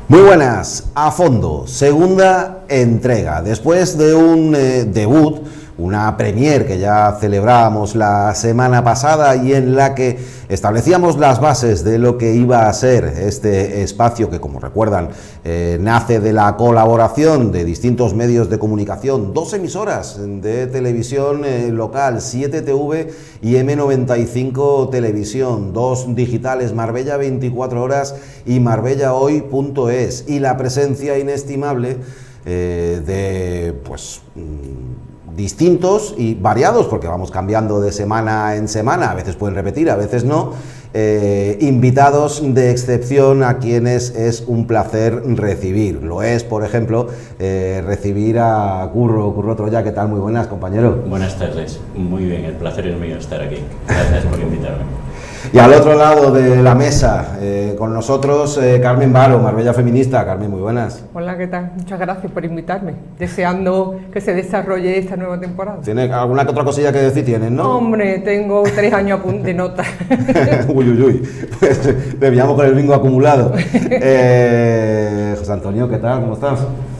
Muy buenas, A Fondo, segunda entrega. Después de un debut, una premier que ya celebrábamos la semana pasada y en la que establecíamos las bases de lo que iba a ser este espacio que, como recuerdan, nace de la colaboración de distintos medios de comunicación, dos emisoras de televisión local, 7TV y M95 Televisión, dos digitales, Marbella 24 horas y marbellahoy.es, y la presencia inestimable de distintos y variados, porque vamos cambiando de semana en semana, a veces pueden repetir, a veces no, invitados de excepción a quienes es un placer recibir. Lo es, por ejemplo, recibir a Curro Troya. ¿Qué tal? Muy buenas, compañero. Buenas tardes, muy bien, el placer es mío estar aquí. Gracias por invitarme. Y al otro lado de la mesa, con nosotros, Carmen Varo, Marbella Feminista. Carmen, muy buenas. Hola, ¿qué tal? Muchas gracias por invitarme, deseando que se desarrolle esta nueva temporada. ¿Tiene alguna que otra cosilla que decir? ¿Tienes, no? Hombre, tengo 3 años de nota. Uy, pues debíamos con el bingo acumulado. José Antonio, ¿qué tal? ¿Cómo estás?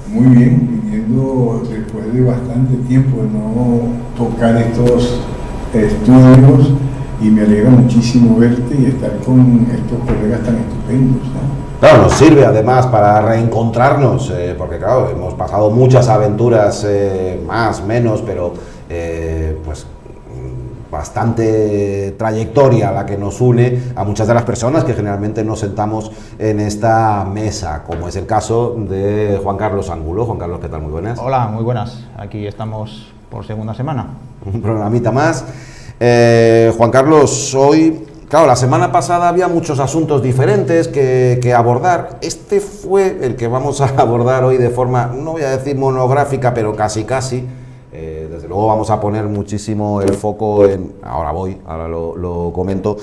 Muy bien, viniendo después de bastante tiempo de no tocar estos estudios, y me alegra muchísimo verte y estar con estos colegas tan estupendos, ¿no? Claro, nos sirve además para reencontrarnos, porque claro, hemos pasado muchas aventuras, más, menos, pero pues bastante trayectoria la que nos une a muchas de las personas que generalmente nos sentamos en esta mesa, como es el caso de Juan Carlos Ángulo. Juan Carlos, ¿qué tal? Muy buenas. Hola, muy buenas. Aquí estamos por segunda semana. Un programita más. Juan Carlos, hoy, claro, la semana pasada había muchos asuntos diferentes que abordar. Este fue el que vamos a abordar hoy de forma, no voy a decir monográfica, pero casi. Desde luego vamos a poner muchísimo el foco en... Ahora lo comento.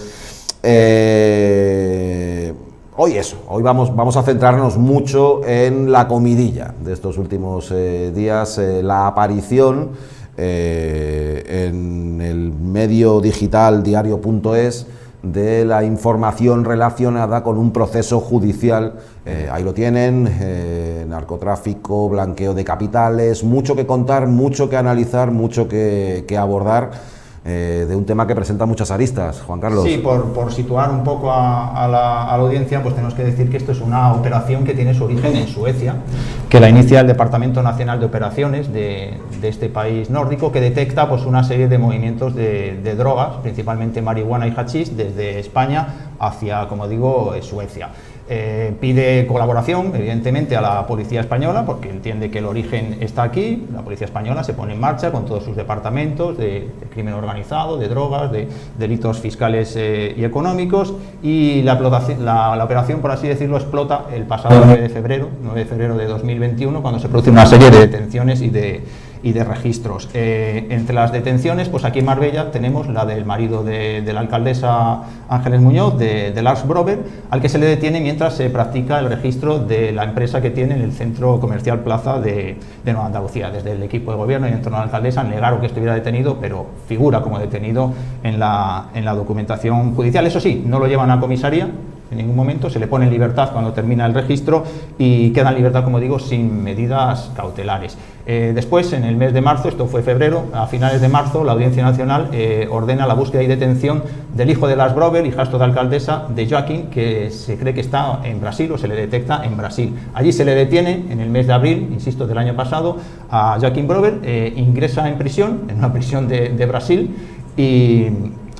Hoy vamos a centrarnos mucho en la comidilla de estos últimos días, la aparición en el medio digital diario.es de la información relacionada con un proceso judicial. Ahí lo tienen, narcotráfico, blanqueo de capitales, mucho que contar, mucho que analizar, mucho que abordar, de un tema que presenta muchas aristas. Juan Carlos. Sí, por situar un poco a la audiencia, pues tenemos que decir que esto es una operación que tiene su origen en Suecia, que la inicia el Departamento Nacional de Operaciones de este país nórdico, que detecta pues una serie de movimientos de drogas, principalmente marihuana y hachís, desde España hacia, como digo, Suecia. Pide colaboración, evidentemente, a la policía española, porque entiende que el origen está aquí. La policía española se pone en marcha con todos sus departamentos de crimen organizado, de drogas, de delitos fiscales y económicos, y la operación, por así decirlo, explota el pasado 9 de febrero de 2021, cuando se produce una serie de detenciones y de registros. Entre las detenciones, pues aquí en Marbella tenemos la del marido de la alcaldesa Ángeles Muñoz, de Lars Brober, al que se le detiene mientras se practica el registro de la empresa que tiene en el centro comercial Plaza de Nueva Andalucía. Desde el equipo de gobierno y en torno a la alcaldesa negaron que estuviera detenido, pero figura como detenido en la documentación judicial. Eso sí, no lo llevan a comisaría en ningún momento, se le pone en libertad cuando termina el registro y queda en libertad, como digo, sin medidas cautelares. Después, en el mes de marzo, esto fue febrero, a finales de marzo, la Audiencia Nacional ordena la búsqueda y detención del hijo de Lars Brober, hijastro de alcaldesa, de Joaquín, que se cree que está en Brasil o se le detecta en Brasil. Allí se le detiene en el mes de abril, insisto, del año pasado, a Joaquín Brober, ingresa en prisión, en una prisión de Brasil,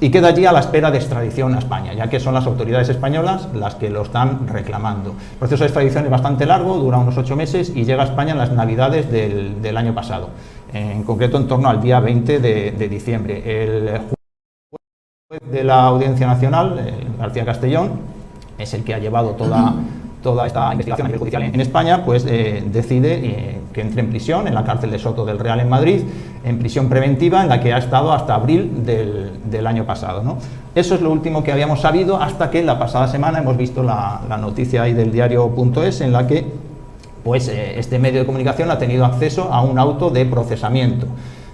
y queda allí a la espera de extradición a España, ya que son las autoridades españolas las que lo están reclamando. El proceso de extradición es bastante largo, dura unos 8 meses y llega a España en las Navidades del año pasado, en concreto en torno al día 20 de diciembre. El juez de la Audiencia Nacional, García Castellón, es el que ha llevado toda esta investigación a nivel judicial en España, pues decide que entre en prisión en la cárcel de Soto del Real en Madrid, en prisión preventiva, en la que ha estado hasta abril del año pasado, ¿no? Eso es lo último que habíamos sabido, hasta que la pasada semana hemos visto la noticia ahí del diario.es, en la que pues, este medio de comunicación ha tenido acceso a un auto de procesamiento.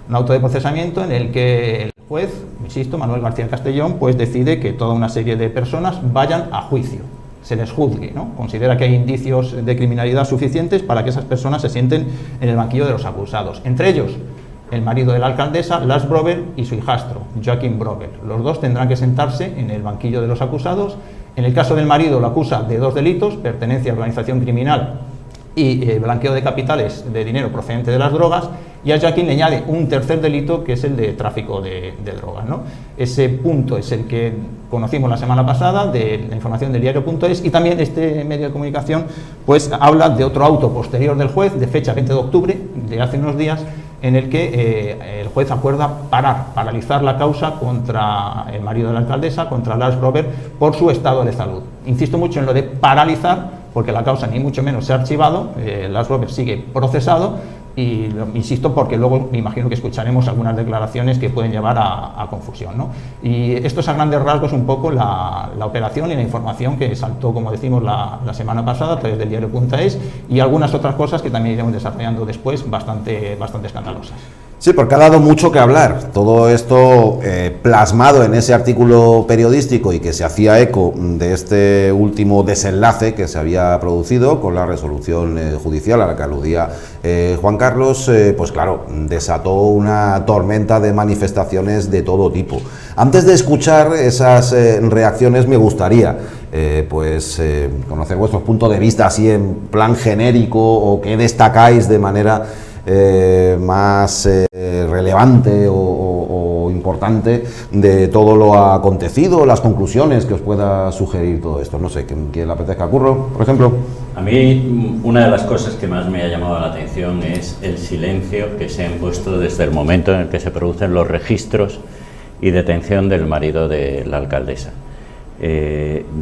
Un auto de procesamiento en el que el juez, insisto, Manuel García Castellón, pues decide que toda una serie de personas vayan a juicio. se les juzgue, ¿no? Considera que hay indicios de criminalidad suficientes para que esas personas se sienten en el banquillo de los acusados. Entre ellos, el marido de la alcaldesa, Lars Brover, y su hijastro, Joachim Brover. Los dos tendrán que sentarse en el banquillo de los acusados. En el caso del marido, lo acusa de 2 delitos, pertenencia a organización criminal y blanqueo de capitales de dinero procedente de las drogas, y a Joaquín le añade un tercer delito, que es el de tráfico de drogas, ¿no? Ese punto es el que conocimos la semana pasada, de la información del diario.es, y también este medio de comunicación pues habla de otro auto posterior del juez, de fecha 20 de octubre, de hace unos días, en el que el juez acuerda paralizar la causa contra el marido de la alcaldesa, contra Lars Brover, por su estado de salud. Insisto mucho en lo de paralizar, porque la causa ni mucho menos se ha archivado, Lars Brover sigue procesado, y insisto porque luego me imagino que escucharemos algunas declaraciones que pueden llevar a confusión, ¿no? Y esto es a grandes rasgos un poco la operación y la información que saltó, como decimos, la semana pasada a través del diario.es, y algunas otras cosas que también iremos desarrollando después, bastante escandalosas. Sí, porque ha dado mucho que hablar. Todo esto plasmado en ese artículo periodístico y que se hacía eco de este último desenlace que se había producido con la resolución judicial a la que aludía Juan Carlos, pues claro, desató una tormenta de manifestaciones de todo tipo. Antes de escuchar esas reacciones, me gustaría conocer vuestros puntos de vista así en plan genérico, o qué destacáis de manera más relevante o importante de todo lo acontecido, las conclusiones que os pueda sugerir todo esto. No sé, ¿quién le apetezca? Curro, por ejemplo. A mí una de las cosas que más me ha llamado la atención es el silencio que se ha impuesto desde el momento en el que se producen los registros y detención del marido de la alcaldesa.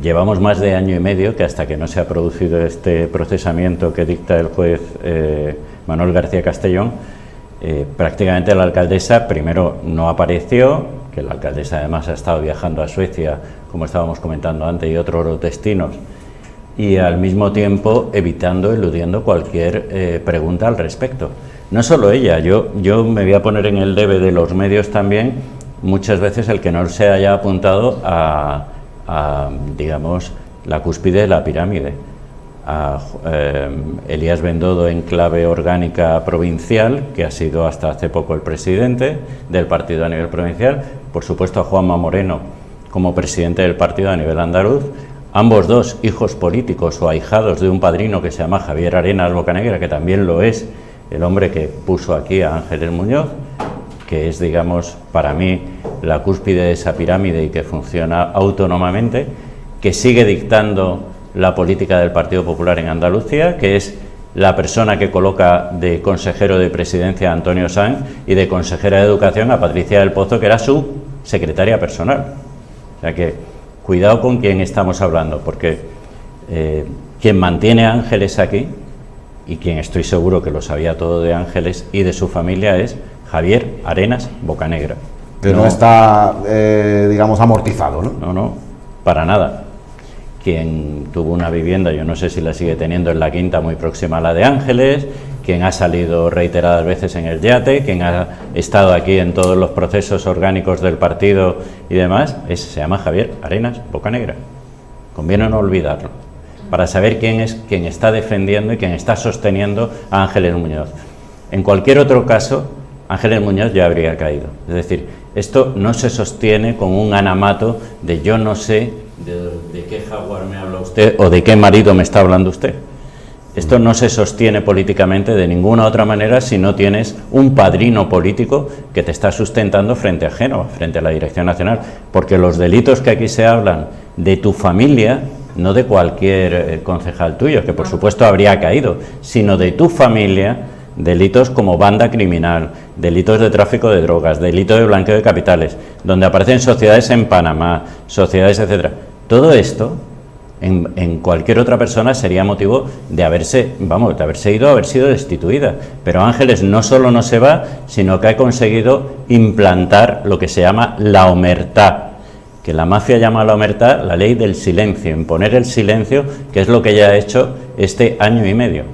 Llevamos más de año y medio que, hasta que no se ha producido este procesamiento que dicta el juez Manuel García Castellón, prácticamente la alcaldesa primero no apareció, que la alcaldesa además ha estado viajando a Suecia, como estábamos comentando antes, y otros destinos, y al mismo tiempo eludiendo cualquier pregunta al respecto. No solo ella, yo me voy a poner en el debe de los medios también, muchas veces el que no se haya apuntado a digamos, la cúspide de la pirámide, a Elías Bendodo en clave orgánica provincial, que ha sido hasta hace poco el presidente del partido a nivel provincial, por supuesto a Juanma Moreno como presidente del partido a nivel andaluz, ambos dos hijos políticos o ahijados de un padrino que se llama Javier Arenas Bocanegra, que también lo es el hombre que puso aquí a Ángeles Muñoz, que es, digamos, para mí la cúspide de esa pirámide y que funciona autónomamente, que sigue dictando la política del Partido Popular en Andalucía, que es la persona que coloca de consejero de presidencia a Antonio Sanz y de consejera de educación a Patricia del Pozo, que era su secretaria personal. O sea que cuidado con quién estamos hablando, porque quien mantiene a Ángeles aquí, y quien estoy seguro que lo sabía todo de Ángeles y de su familia, es Javier Arenas Bocanegra. Que no está, digamos, amortizado, ¿no? No, para nada. Quien tuvo una vivienda, yo no sé si la sigue teniendo, en la Quinta, muy próxima a la de Ángeles, quien ha salido reiteradas veces en el yate, quien ha estado aquí en todos los procesos orgánicos del partido y demás, se llama Javier Arenas Bocanegra. Conviene no olvidarlo, para saber quién es quien está defendiendo y quien está sosteniendo a Ángeles Muñoz. En cualquier otro caso, Ángeles Muñoz ya habría caído. Es decir, esto no se sostiene con un anamato de yo no sé de qué jaguar me habla usted o de qué marido me está hablando usted. Esto no se sostiene políticamente de ninguna otra manera si no tienes un padrino político que te está sustentando frente a Génova, frente a la Dirección Nacional, porque los delitos que aquí se hablan de tu familia, no de cualquier concejal tuyo, que por supuesto habría caído, sino de tu familia, delitos como banda criminal, delitos de tráfico de drogas, delitos de blanqueo de capitales, donde aparecen sociedades en Panamá, sociedades, etcétera. Todo esto, en cualquier otra persona sería motivo de haberse ido, haber sido destituida. Pero Ángeles no solo no se va, sino que ha conseguido implantar lo que se llama la omertá, que la mafia llama la omertá, la ley del silencio, imponer el silencio, que es lo que ella ha hecho este año y medio.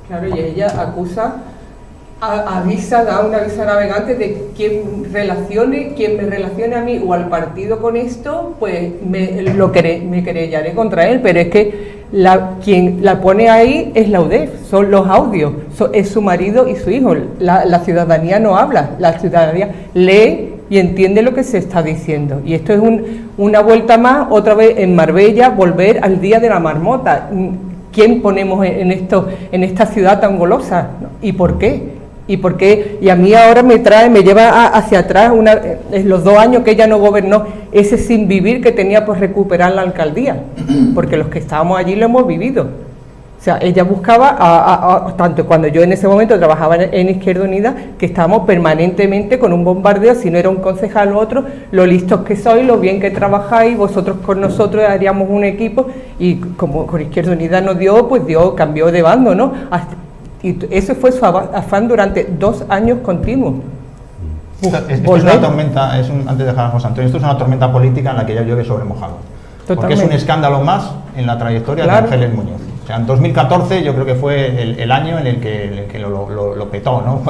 Claro, y ella acusa da un aviso a navegantes de quien me relacione a mí o al partido con esto, pues me querellaré contra él, pero es que quien la pone ahí es la UDEF, son los audios, es su marido y su hijo. La ciudadanía no habla, la ciudadanía lee y entiende lo que se está diciendo. Y esto es una vuelta más, otra vez en Marbella, volver al día de la marmota. ¿Quién ponemos en esta ciudad tan golosa? ¿Y por qué? Y a mí ahora me lleva hacia atrás los 2 años que ella no gobernó, ese sin vivir que tenía por recuperar la alcaldía, porque los que estábamos allí lo hemos vivido. O sea, ella buscaba, tanto cuando yo en ese momento trabajaba en Izquierda Unida, que estábamos permanentemente con un bombardeo, si no era un concejal u otro, lo listos que sois, lo bien que trabajáis, vosotros con nosotros haríamos un equipo, y como con Izquierda Unida nos dio, pues cambió de bando, ¿no? Y ese fue su afán durante 2 años continuos. Esto es una tormenta, antes de dejar a José Antonio, esto es una tormenta política en la que ya llueve sobre mojado. Totalmente. Porque es un escándalo más en la trayectoria de Ángeles Muñoz. O sea, en 2014 yo creo que fue el año en el que lo petó, ¿no?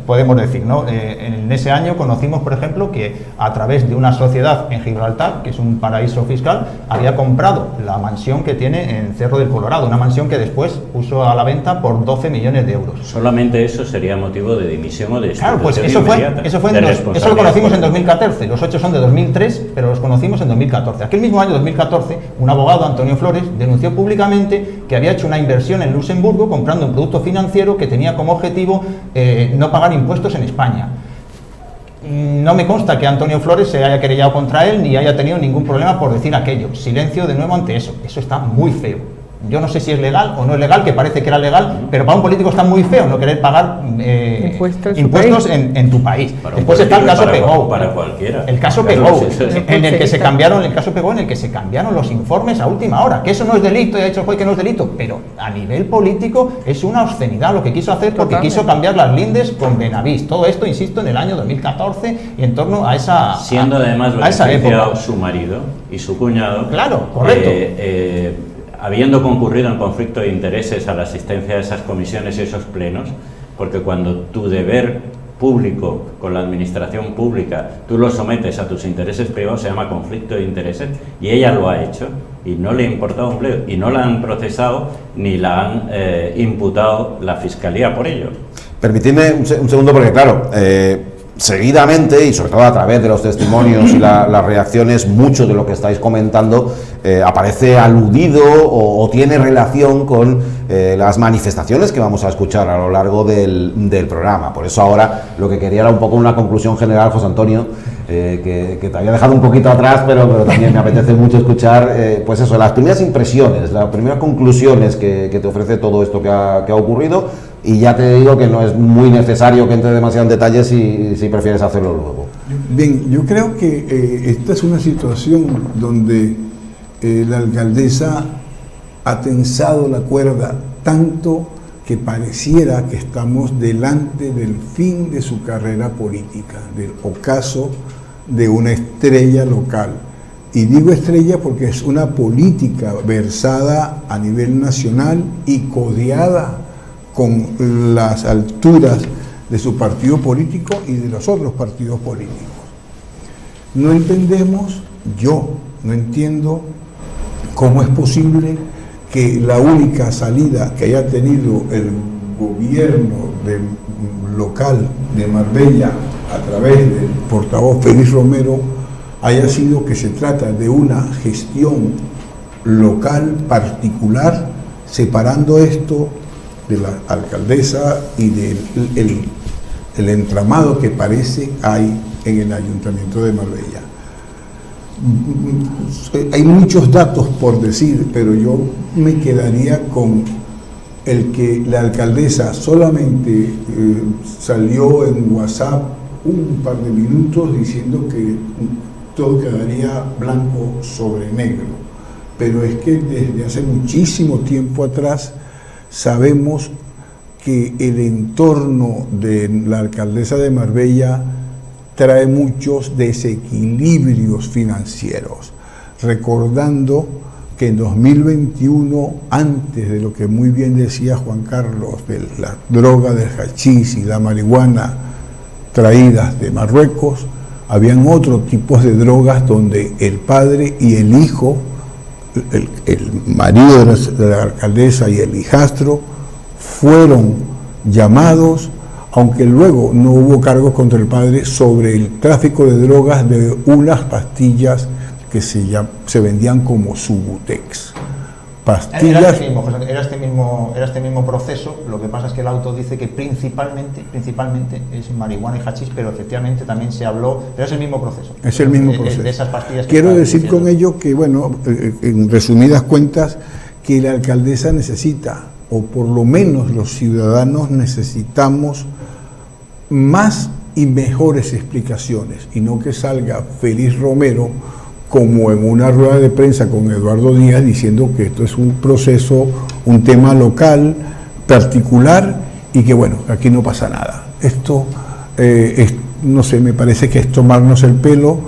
Podemos decir, ¿no? En ese año conocimos, por ejemplo, que a través de una sociedad en Gibraltar, que es un paraíso fiscal, había comprado la mansión que tiene en Cerro del Colorado, una mansión que después puso a la venta por 12 millones de euros. Solamente eso sería motivo de dimisión o de destitución. Claro, pues eso lo conocimos en 2014, los hechos son de 2003, pero los conocimos en 2014. Aquel mismo año, 2014, un abogado, Antonio Flores, denunció públicamente que había hecho una inversión en Luxemburgo comprando un producto financiero que tenía como objetivo no pagar impuestos en España. No me consta que Antonio Flores se haya querellado contra él ni haya tenido ningún problema por decir aquello. Silencio de nuevo ante eso. Eso está muy feo. Yo no sé si es legal o no es legal, que parece que era legal, pero para un político está muy feo no querer pagar impuestos en tu país. Después está el caso Pegou. Para cualquiera. El caso Pegou, en el que se cambiaron los informes a última hora. Que eso no es delito, y ha dicho el juez que no es delito, pero a nivel político es una obscenidad lo que quiso hacer, porque quiso cambiar las lindes con Benavís. Todo esto, insisto, en el año 2014 y en torno a esa siendo además beneficiado su marido y su cuñado. Claro, correcto. Habiendo concurrido en conflicto de intereses a la asistencia a esas comisiones y esos plenos, porque cuando tu deber público con la administración pública tú lo sometes a tus intereses privados, se llama conflicto de intereses, y ella lo ha hecho y no le ha importado un bledo, y no la han procesado ni la han imputado la fiscalía por ello. Permitidme un segundo, porque claro, seguidamente, y sobre todo a través de los testimonios y las reacciones, mucho de lo que estáis comentando aparece aludido o tiene relación con las manifestaciones que vamos a escuchar a lo largo del programa. Por eso ahora lo que quería era un poco una conclusión general, José Antonio, que te había dejado un poquito atrás, pero también me apetece mucho escuchar, pues eso, las primeras impresiones, las primeras conclusiones que te ofrece todo esto que ha ocurrido. Y ya te digo que no es muy necesario que entre demasiado en detalles si prefieres hacerlo luego. Bien, yo creo que esta es una situación donde la alcaldesa ha tensado la cuerda tanto que pareciera que estamos delante del fin de su carrera política, del ocaso de una estrella local. Y digo estrella porque es una política versada a nivel nacional y codeada con las alturas de su partido político y de los otros partidos políticos. No entendemos, yo no entiendo cómo es posible que la única salida que haya tenido el gobierno local de Marbella a través del portavoz Félix Romero haya sido que se trata de una gestión local particular, separando esto de la alcaldesa y del entramado que parece hay en el Ayuntamiento de Marbella. Hay muchos datos por decir, pero yo me quedaría con el que la alcaldesa solamente salió en WhatsApp un par de minutos diciendo que todo quedaría blanco sobre negro. Pero es que desde hace muchísimo tiempo atrás sabemos que el entorno de la alcaldesa de Marbella trae muchos desequilibrios financieros, recordando que en 2021, antes de lo que muy bien decía Juan Carlos, de la droga del hachís y la marihuana traídas de Marruecos, habían otros tipos de drogas donde el padre y el hijo, el marido de la alcaldesa y el hijastro, fueron llamados, aunque luego no hubo cargos contra el padre, sobre el tráfico de drogas de unas pastillas que se vendían como Subutex. Pastillas. Era este mismo proceso. Lo que pasa es que el auto dice que principalmente es marihuana y hachís, pero efectivamente también se habló, pero es el mismo proceso. Es el mismo proceso. De esas pastillas. Quiero decir con ello que, bueno, en resumidas cuentas, que la alcaldesa necesita, o por lo menos los ciudadanos necesitamos, más y mejores explicaciones, y no que salga Félix Romero como en una rueda de prensa con Eduardo Díaz diciendo que esto es un proceso, un tema local, particular, y que bueno, aquí no pasa nada. Esto, no sé, me parece que es tomarnos el pelo,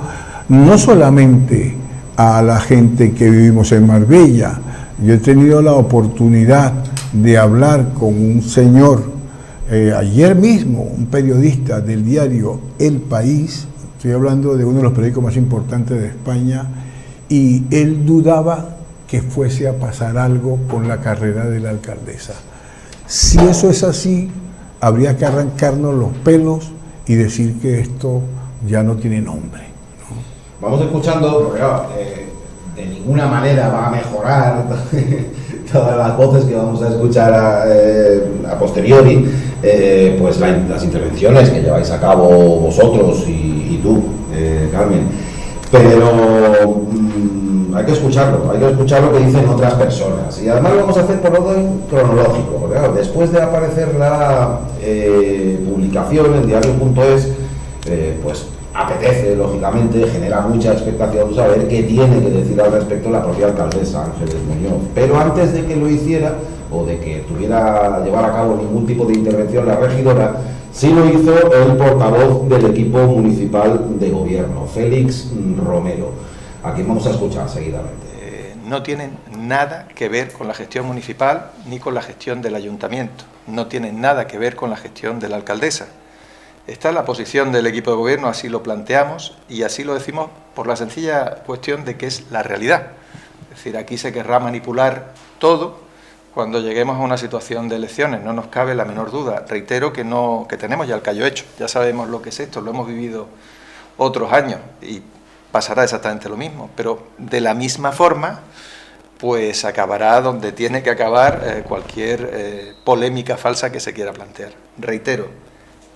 no solamente a la gente que vivimos en Marbella. Yo he tenido la oportunidad de hablar con un señor, ayer mismo, un periodista del diario El País. Estoy hablando de uno de los periódicos más importantes de España, y él dudaba que fuese a pasar algo con la carrera de la alcaldesa. Si eso es así, habría que arrancarnos los pelos y decir que esto ya no tiene nombre, ¿no? Vamos escuchando, porque claro, de ninguna manera va a mejorar todas las voces que vamos a escuchar a posteriori, pues las intervenciones que lleváis a cabo vosotros y tú, Carmen, pero hay que escuchar lo que dicen otras personas, y además lo vamos a hacer por orden cronológico, porque claro, después de aparecer la publicación en diario.es, pues apetece, lógicamente, genera mucha expectación saber qué tiene que decir al respecto la propia alcaldesa Ángeles Muñoz. Pero antes de que lo hiciera, o de que llevar a cabo ningún tipo de intervención la regidora, sí lo hizo el portavoz del equipo municipal de gobierno, Félix Romero, a quien vamos a escuchar seguidamente. No tienen nada que ver con la gestión municipal ni con la gestión del ayuntamiento, no tienen nada que ver con la gestión de la alcaldesa. Esta es la posición del equipo de gobierno, así lo planteamos y así lo decimos por la sencilla cuestión de que es la realidad. Es decir, aquí se querrá manipular todo cuando lleguemos a una situación de elecciones, no nos cabe la menor duda. Reitero que tenemos ya el callo hecho, ya sabemos lo que es esto, lo hemos vivido otros años y pasará exactamente lo mismo, pero de la misma forma pues acabará donde tiene que acabar cualquier polémica falsa que se quiera plantear. Reitero,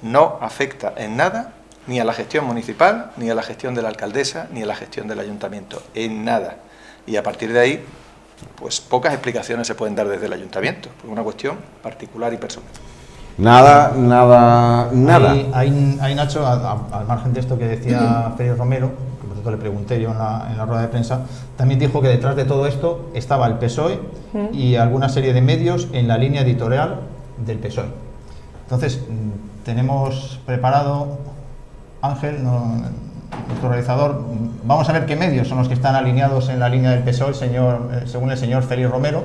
no afecta en nada ni a la gestión municipal, ni a la gestión de la alcaldesa, ni a la gestión del ayuntamiento, en nada. Y a partir de ahí, pues pocas explicaciones se pueden dar desde el ayuntamiento, por una cuestión particular y personal. Nada. Ahí Nacho, al margen de esto que decía Félix Romero, que por cierto le pregunté yo en la rueda de prensa, también dijo que detrás de todo esto estaba el PSOE y alguna serie de medios en la línea editorial del PSOE. Entonces, tenemos preparado, Ángel, nuestro realizador, vamos a ver qué medios son los que están alineados en la línea del PSOE, según el señor Félix Romero.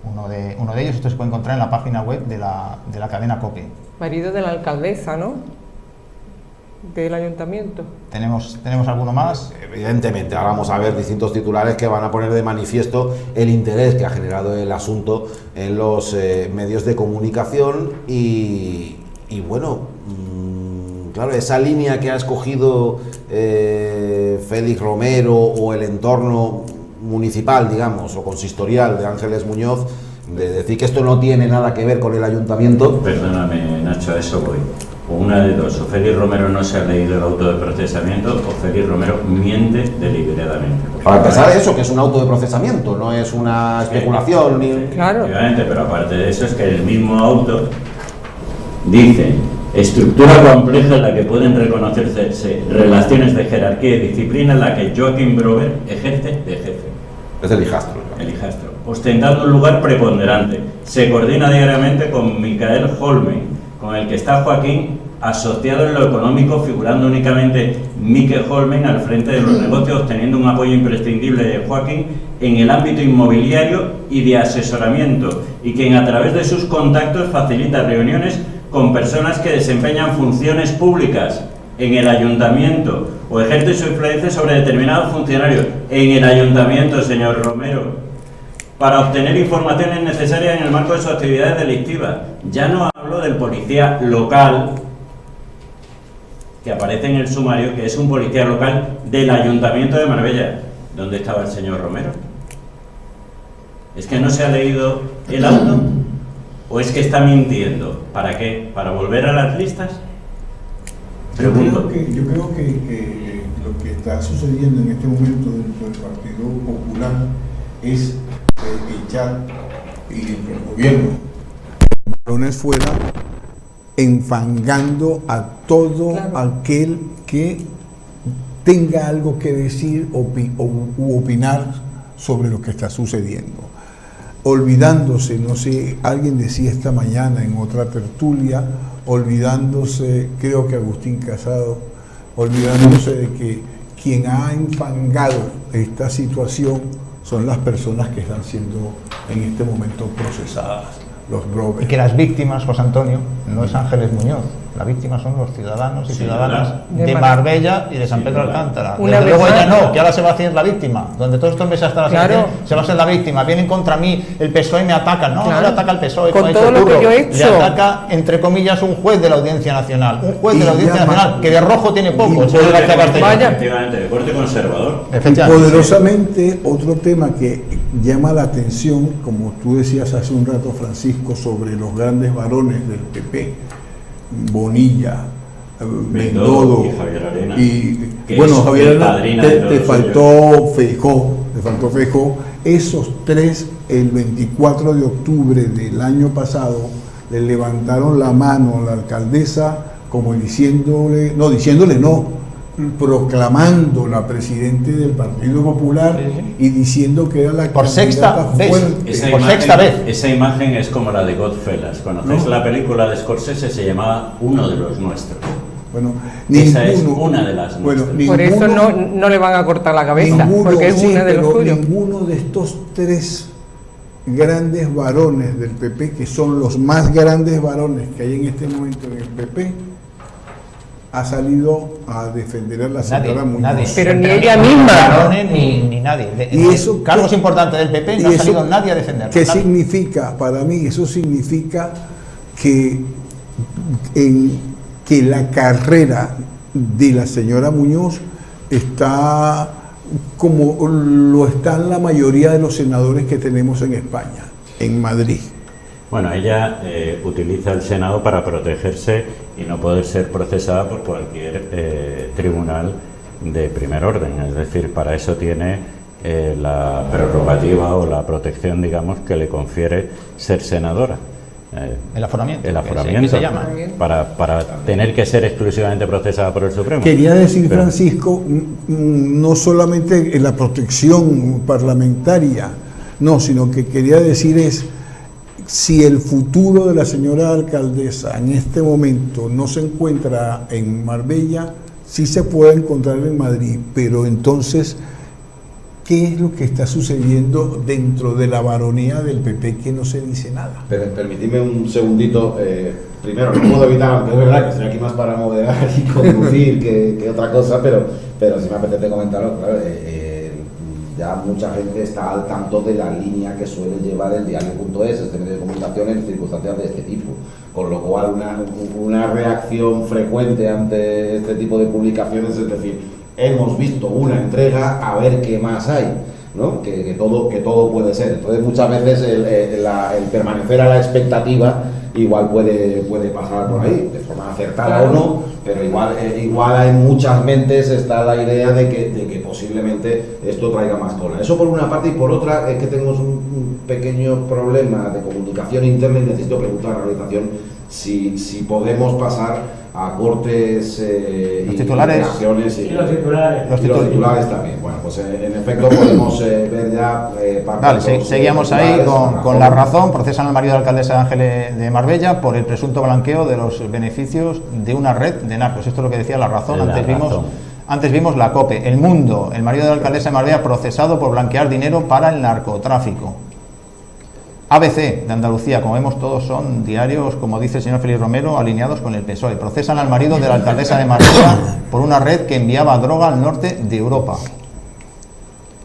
Uno de ellos, esto se puede encontrar en la página web de la cadena COPE. Marido de la alcaldesa, ¿no? Del ayuntamiento. ¿Tenemos alguno más? Evidentemente, ahora vamos a ver distintos titulares que van a poner de manifiesto el interés que ha generado el asunto en los medios de comunicación y bueno, claro, esa línea que ha escogido Félix Romero o el entorno municipal, digamos, o consistorial de Ángeles Muñoz, de decir que esto no tiene nada que ver con el ayuntamiento. Perdóname, Nacho, a eso voy. O una de dos, o Félix Romero no se ha leído el auto de procesamiento, o Félix Romero miente deliberadamente. Para empezar, eso, que es un auto de procesamiento, no es una especulación. Sí, ni... Claro. Efectivamente, pero aparte de eso es que el mismo auto dice: estructura compleja en la que pueden reconocerse relaciones de jerarquía y disciplina en la que Joaquín Brover ejerce de jefe. Es el hijastro. El hijastro. Ostentando un lugar preponderante. Se coordina diariamente con Micael Holmen, con el que está Joaquín asociado en lo económico, figurando únicamente Mikel Holmen al frente de los negocios, teniendo un apoyo imprescindible de Joaquín en el ámbito inmobiliario y de asesoramiento, y quien a través de sus contactos facilita reuniones con personas que desempeñan funciones públicas en el ayuntamiento o ejerce su influencia sobre determinados funcionarios en el ayuntamiento, señor Romero, para obtener informaciones necesarias en el marco de sus actividades delictivas. Ya no hablo del policía local que aparece en el sumario, que es un policía local del Ayuntamiento de Marbella. ¿Dónde estaba el señor Romero? ¿Es que no se ha leído el auto? ¿O es que está mintiendo? ¿Para qué? ¿Para volver a las listas? Pregunto. Yo creo que lo que está sucediendo en este momento dentro del Partido Popular es echar y el gobierno balones fuera, enfangando a todo aquel que tenga algo que decir u opinar sobre lo que está sucediendo. Olvidándose, no sé, alguien decía esta mañana en otra tertulia, olvidándose, creo que Agustín Casado, olvidándose de que quien ha enfangado esta situación son las personas que están siendo en este momento procesadas, los brokers. Y que las víctimas, José Antonio, no es Ángeles Muñoz, las víctimas son los ciudadanos y ciudadanas de Marbella y de San Pedro Alcántara. Desde luego ella no, que ahora se va a hacer la víctima, donde todos estos meses hasta la situación se va a hacer la víctima, vienen contra mí, el PSOE me ataca, no le ataca el PSOE, con todo lo que yo he hecho. Le ataca, entre comillas, un juez de la Audiencia Nacional, un juez de la Audiencia Nacional, que de rojo tiene poco, el señor García Castellón. Efectivamente, de corte conservador. Y poderosamente, otro tema que llama la atención, como tú decías hace un rato, Francisco, sobre los grandes varones del PP, Bonilla, Bendodo y Javier Arena, y bueno, Javier Arena, te faltó Feijó. Esos tres, el 24 de octubre del año pasado, le levantaron la mano a la alcaldesa como proclamando la presidente del Partido Popular y diciendo que era la por sexta vez. Esa imagen es como la de Godfellas. ¿Conocéis la película de Scorsese? Se llamaba Uno de los Nuestros. Bueno, esa es una de las nuestras. Por eso no le van a cortar la cabeza, porque es una de los suyos. Ninguno de estos tres grandes varones del PP, que son los más grandes varones que hay en este momento en el PP, ha salido a defender a la señora Muñoz. Nadie. Pero ni ella misma. Ni nadie. Y eso, cargos importantes del PP no ha salido nadie a defenderlo. ¿Qué significa? Para mí eso significa que la carrera de la señora Muñoz está como lo están la mayoría de los senadores que tenemos en España, en Madrid. Bueno, ella utiliza el Senado para protegerse y no poder ser procesada por cualquier tribunal de primer orden. Es decir, para eso tiene la prerrogativa o la protección, digamos, que le confiere ser senadora. El aforamiento. El aforamiento. ¿Qué se llama? Para tener que ser exclusivamente procesada por el Supremo. Quería decir, Francisco, no solamente la protección parlamentaria, no, sino que quería decir es, si el futuro de la señora alcaldesa en este momento no se encuentra en Marbella, sí se puede encontrar en Madrid, pero entonces, ¿qué es lo que está sucediendo dentro de la baronía del PP que no se dice nada? Pero permitidme un segundito. Primero, no puedo evitar, aunque es verdad que estoy aquí más para moderar y conducir que otra cosa, pero sí me apetece comentarlo. Claro, ya mucha gente está al tanto de la línea que suele llevar el diario.es, este medio de comunicación, en circunstancias de este tipo. Con lo cual, una reacción frecuente ante este tipo de publicaciones es decir, hemos visto una entrega, a ver qué más hay, ¿no? Que todo puede ser. Entonces, muchas veces el permanecer a la expectativa igual puede pasar por ahí, de forma acertada o no, pero igual hay muchas mentes está la idea de que posiblemente esto traiga más cola. Eso por una parte, y por otra es que tenemos un pequeño problema de comunicación interna y necesito preguntar a la organización si podemos pasar a cortes los titulares y los titulares también. Bueno, pues en efecto podemos ver ya parte seguíamos ahí con La Razón. Procesan al marido de la alcaldesa Ángeles de Marbella por el presunto blanqueo de los beneficios de una red de narcos. Esto es lo que decía La Razón. Antes vimos La COPE. El Mundo, el marido de la alcaldesa de Marbella procesado por blanquear dinero para el narcotráfico. ABC de Andalucía, como vemos todos son diarios, como dice el señor Félix Romero, alineados con el PSOE. Procesan al marido de la alcaldesa de Marbella por una red que enviaba droga al norte de Europa.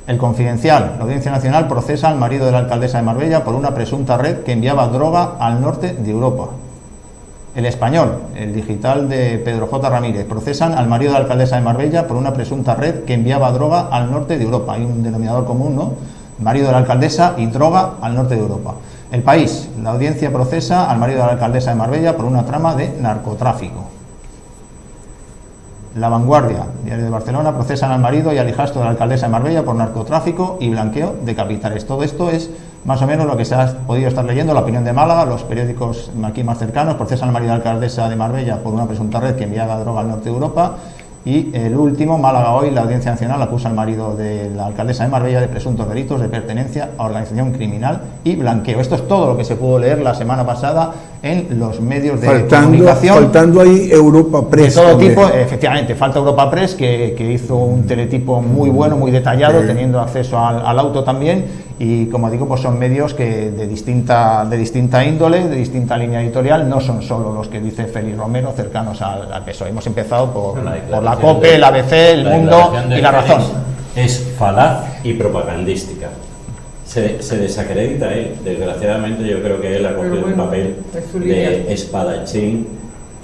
El Confidencial, la Audiencia Nacional procesa al marido de la alcaldesa de Marbella por una presunta red que enviaba droga al norte de Europa. El Español, el digital de Pedro J. Ramírez, procesan al marido de la alcaldesa de Marbella por una presunta red que enviaba droga al norte de Europa. Hay un denominador común, ¿no? Marido de la alcaldesa y droga al norte de Europa. El País, la audiencia procesa al marido de la alcaldesa de Marbella por una trama de narcotráfico. La Vanguardia, diario de Barcelona, procesan al marido y al hijastro de la alcaldesa de Marbella por narcotráfico y blanqueo de capitales. Todo esto es más o menos lo que se ha podido estar leyendo. La Opinión de Málaga, los periódicos aquí más cercanos, procesan al marido de la alcaldesa de Marbella por una presunta red que enviaba droga al norte de Europa. Y el último, Málaga Hoy, la Audiencia Nacional acusa al marido de la alcaldesa de Marbella de presuntos delitos de pertenencia a organización criminal y blanqueo. Esto es todo lo que se pudo leer la semana pasada en los medios de comunicación. Faltando ahí Europa Press. De todo tipo, efectivamente, falta Europa Press, que hizo un teletipo muy bueno, muy detallado, teniendo acceso al auto también. Y como digo, pues son medios que de distinta índole, de distinta línea editorial, no son solo los que dice Félix Romero cercanos al PSOE. Hemos empezado por la COPE, el ABC, el Mundo y La Razón. Es falaz y propagandística. Se desacredita él. Desgraciadamente yo creo que él ha cogido un papel de espadachín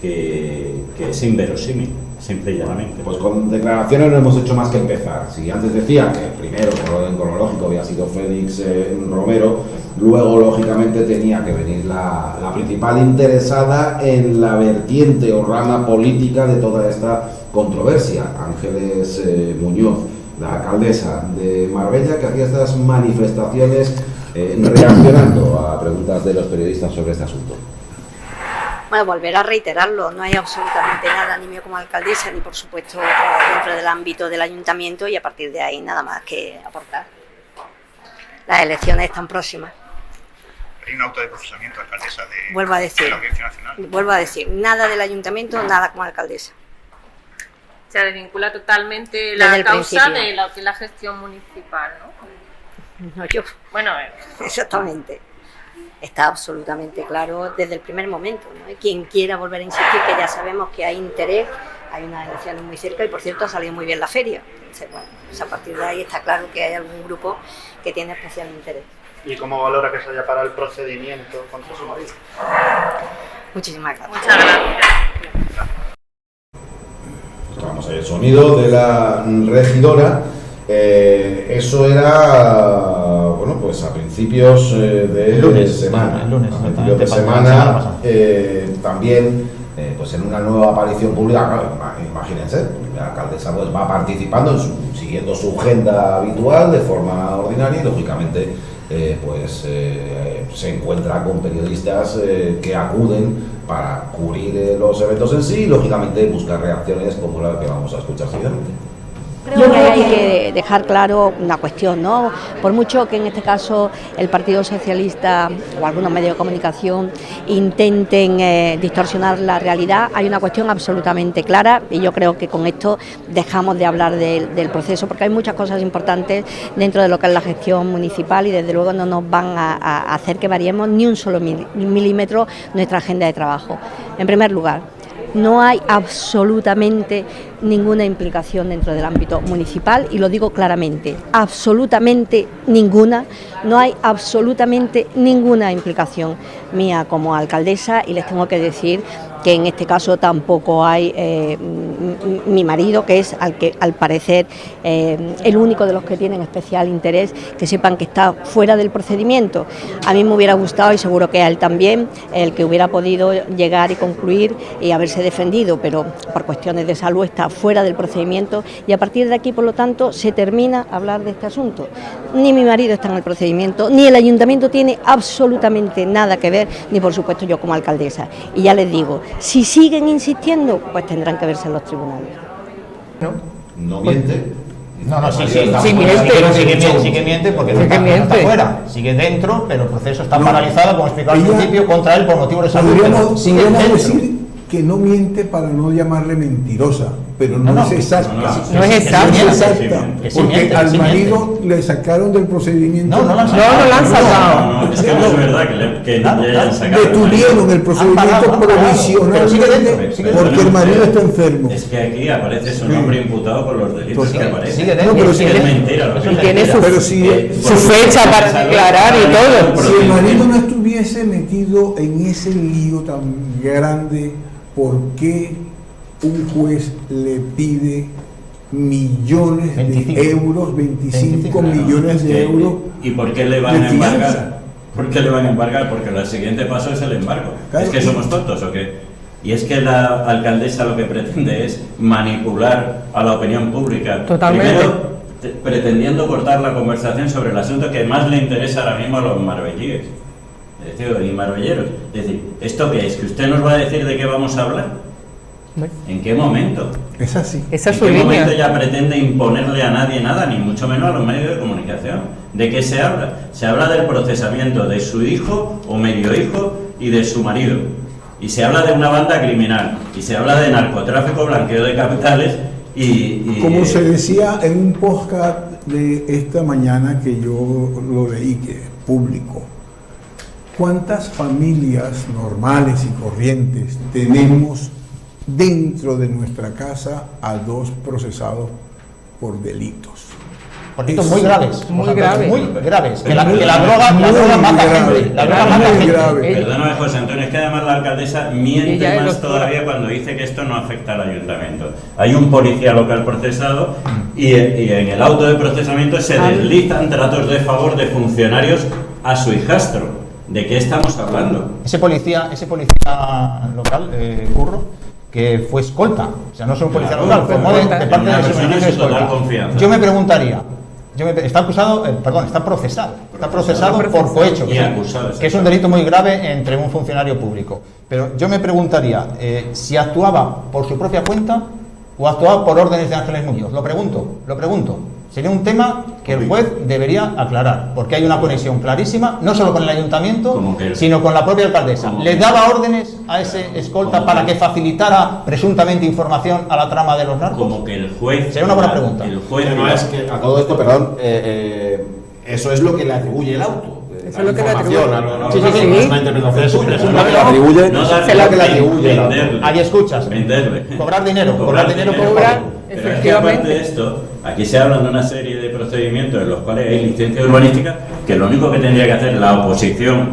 que es inverosímil. Simple y llanamente. Pues con declaraciones no hemos hecho más que empezar. Si antes decía que primero, por orden cronológico, había sido Félix Romero, luego, lógicamente, tenía que venir la principal interesada en la vertiente o rama política de toda esta controversia, Ángeles Muñoz, la alcaldesa de Marbella, que hacía estas manifestaciones reaccionando a preguntas de los periodistas sobre este asunto. Bueno, volver a reiterarlo, no hay absolutamente nada, ni mío como alcaldesa, ni por supuesto dentro del ámbito del ayuntamiento, y a partir de ahí nada más que aportar. Las elecciones están próximas. Hay un auto de procesamiento, alcaldesa, de la Audiencia Nacional. Vuelvo a decir, nada del ayuntamiento, nada como alcaldesa. Se desvincula totalmente la causa de la gestión municipal, ¿no? No, yo. Bueno, exactamente. Está absolutamente claro desde el primer momento, ¿no? Quien quiera volver a insistir, que ya sabemos que hay interés, hay unas elecciones muy cerca y, por cierto, ha salido muy bien la feria. Entonces, bueno, pues a partir de ahí está claro que hay algún grupo que tiene especial interés. ¿Y cómo valora que se haya parado el procedimiento contra su marido? Muchísimas gracias. Muchas gracias. Vamos a ver el sonido de la regidora. Eso era, bueno, pues a principios de semana. El lunes, a principios de semana, también, pues en una nueva aparición pública, claro, imagínense, la alcaldesa pues va participando, siguiendo su agenda habitual de forma ordinaria y, lógicamente, se encuentra con periodistas que acuden para cubrir los eventos en sí y, lógicamente, buscar reacciones como la que vamos a escuchar seguidamente. Creo que hay que dejar claro una cuestión, ¿no? Por mucho que en este caso el Partido Socialista o algunos medios de comunicación intenten distorsionar la realidad, hay una cuestión absolutamente clara y yo creo que con esto dejamos de hablar del proceso, porque hay muchas cosas importantes dentro de lo que es la gestión municipal y desde luego no nos van a hacer que variemos ni un solo milímetro nuestra agenda de trabajo. En primer lugar, no hay absolutamente ninguna implicación dentro del ámbito municipal y lo digo claramente, absolutamente ninguna, no hay absolutamente ninguna implicación mía como alcaldesa y les tengo que decir que en este caso tampoco hay mi marido, que es al parecer el único de los que tienen especial interés, que sepan que está fuera del procedimiento. A mí me hubiera gustado y seguro que a él también, el que hubiera podido llegar y concluir y haberse defendido, pero por cuestiones de salud está fuera del procedimiento y a partir de aquí, por lo tanto, se termina a hablar de este asunto. Ni mi marido está en el procedimiento, ni el ayuntamiento tiene absolutamente nada que ver, ni por supuesto yo como alcaldesa. Y ya les digo, Si siguen insistiendo, pues tendrán que verse en los tribunales. No miente. No, sí miente porque no está fuera, sigue dentro, pero el proceso está paralizado, como explicaba al principio, contra él por motivos de salud. Podríamos decir que no miente para no llamarle mentirosa, pero no es exacta. No es exacta. Porque al marido le sacaron del procedimiento. No lo han sacado. Es que no es verdad que le hayan sacado. Detuvieron el procedimiento provisionalmente porque el marido está enfermo. Es que aquí aparece su nombre imputado por los delitos que aparecen. Pero es mentira lo que tiene su fecha para declarar y todo. Si el marido no estuviese metido en ese lío tan grande, ¿por qué un juez le pide millones de euros, 25 millones de euros? ¿Y por qué le van a embargar? ¿Por qué le van a embargar? Porque el siguiente paso es el embargo. Claro, ¿es que somos tontos o qué? Y es que la alcaldesa lo que pretende es manipular a la opinión pública. Totalmente. Primero, pretendiendo cortar la conversación sobre el asunto que más le interesa ahora mismo a los marbellíes. Y marbelleros. Es decir, ¿esto qué es? ¿Que usted nos va a decir de qué vamos a hablar? ¿En qué momento? Es así. Esa es ¿En su qué línea. momento ya pretende imponerle a nadie nada, ni mucho menos a los medios de comunicación? ¿De qué se habla? Se habla del procesamiento de su hijo o medio hijo y de su marido. Y se habla de una banda criminal. Y se habla de narcotráfico, blanqueo de capitales y como se decía en un podcast de esta mañana que yo lo leí, que es público, ¿cuántas familias normales y corrientes tenemos dentro de nuestra casa a dos procesados por delitos? Por delitos muy graves. Muy graves. Muy graves. Que la droga mata gente. La droga mata gente. Perdóname, José Antonio, es que además la alcaldesa miente más todavía cuando dice que esto no afecta al ayuntamiento. Hay un policía local procesado y en el auto de procesamiento se deslizan tratos de favor de funcionarios a su hijastro. ¿De qué estamos hablando? Ese policía local, Curro, que fue escolta, o sea, no solo un policía local, formó de parte de su de escolta. Yo me preguntaría, está procesado por cohecho, que es un delito muy grave entre un funcionario público. Pero yo me preguntaría si actuaba por su propia cuenta o actuaba por órdenes de Ángeles Muñoz. Lo pregunto. Sería un tema que el juez debería aclarar, porque hay una conexión clarísima, no solo con el ayuntamiento, sino con la propia alcaldesa. ¿Le daba órdenes a ese escolta para que facilitara presuntamente información a la trama de los narcos? Como que el juez... Sería una buena pregunta. El juez... No, es que a todo esto, perdón, eso es lo que le atribuye el auto. Eso es lo que le atribuye. Es una interpretación suya. No le atribuye. Ahí escuchas. Venderle. Cobrar dinero. Cobrar, pero es que aparte de esto, aquí se hablan de una serie de procedimientos en los cuales hay licencia urbanística, que lo único que tendría que hacer la oposición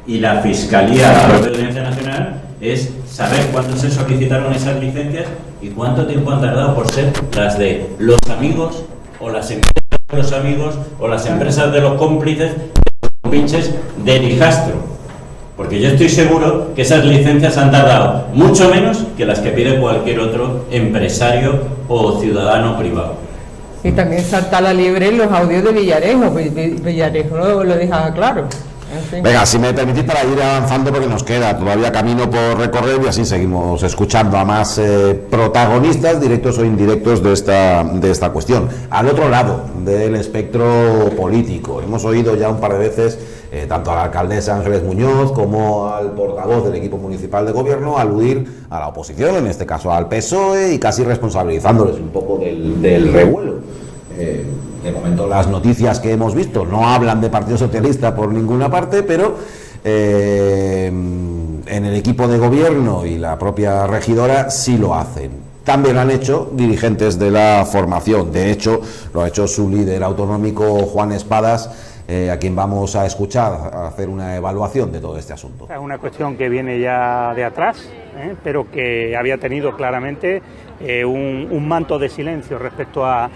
y la Fiscalía de la Audiencia Nacional es saber cuándo se solicitaron esas licencias y cuánto tiempo han tardado por ser las de los amigos o las empresas de los amigos o las empresas de los cómplices, de los pinches del hijastro. Porque yo estoy seguro que esas licencias han tardado mucho menos que las que pide cualquier otro empresario o ciudadano privado. Y también salta a la liebre en los audios de Villarejo. Villarejo lo deja claro. Venga, si me permitís para ir avanzando, porque nos queda todavía camino por recorrer y así seguimos escuchando a más protagonistas, directos o indirectos de esta cuestión. Al otro lado del espectro político, hemos oído ya un par de veces tanto a la alcaldesa Ángeles Muñoz como al portavoz del equipo municipal de gobierno aludir a la oposición, en este caso al PSOE, y casi responsabilizándoles un poco del revuelo. De momento las noticias que hemos visto no hablan de Partido Socialista por ninguna parte, pero en el equipo de gobierno y la propia regidora sí lo hacen. También lo han hecho dirigentes de la formación. De hecho, lo ha hecho su líder autonómico, Juan Espadas, a quien vamos a escuchar a hacer una evaluación de todo este asunto. Es una cuestión que viene ya de atrás, pero que había tenido claramente un manto de silencio respecto a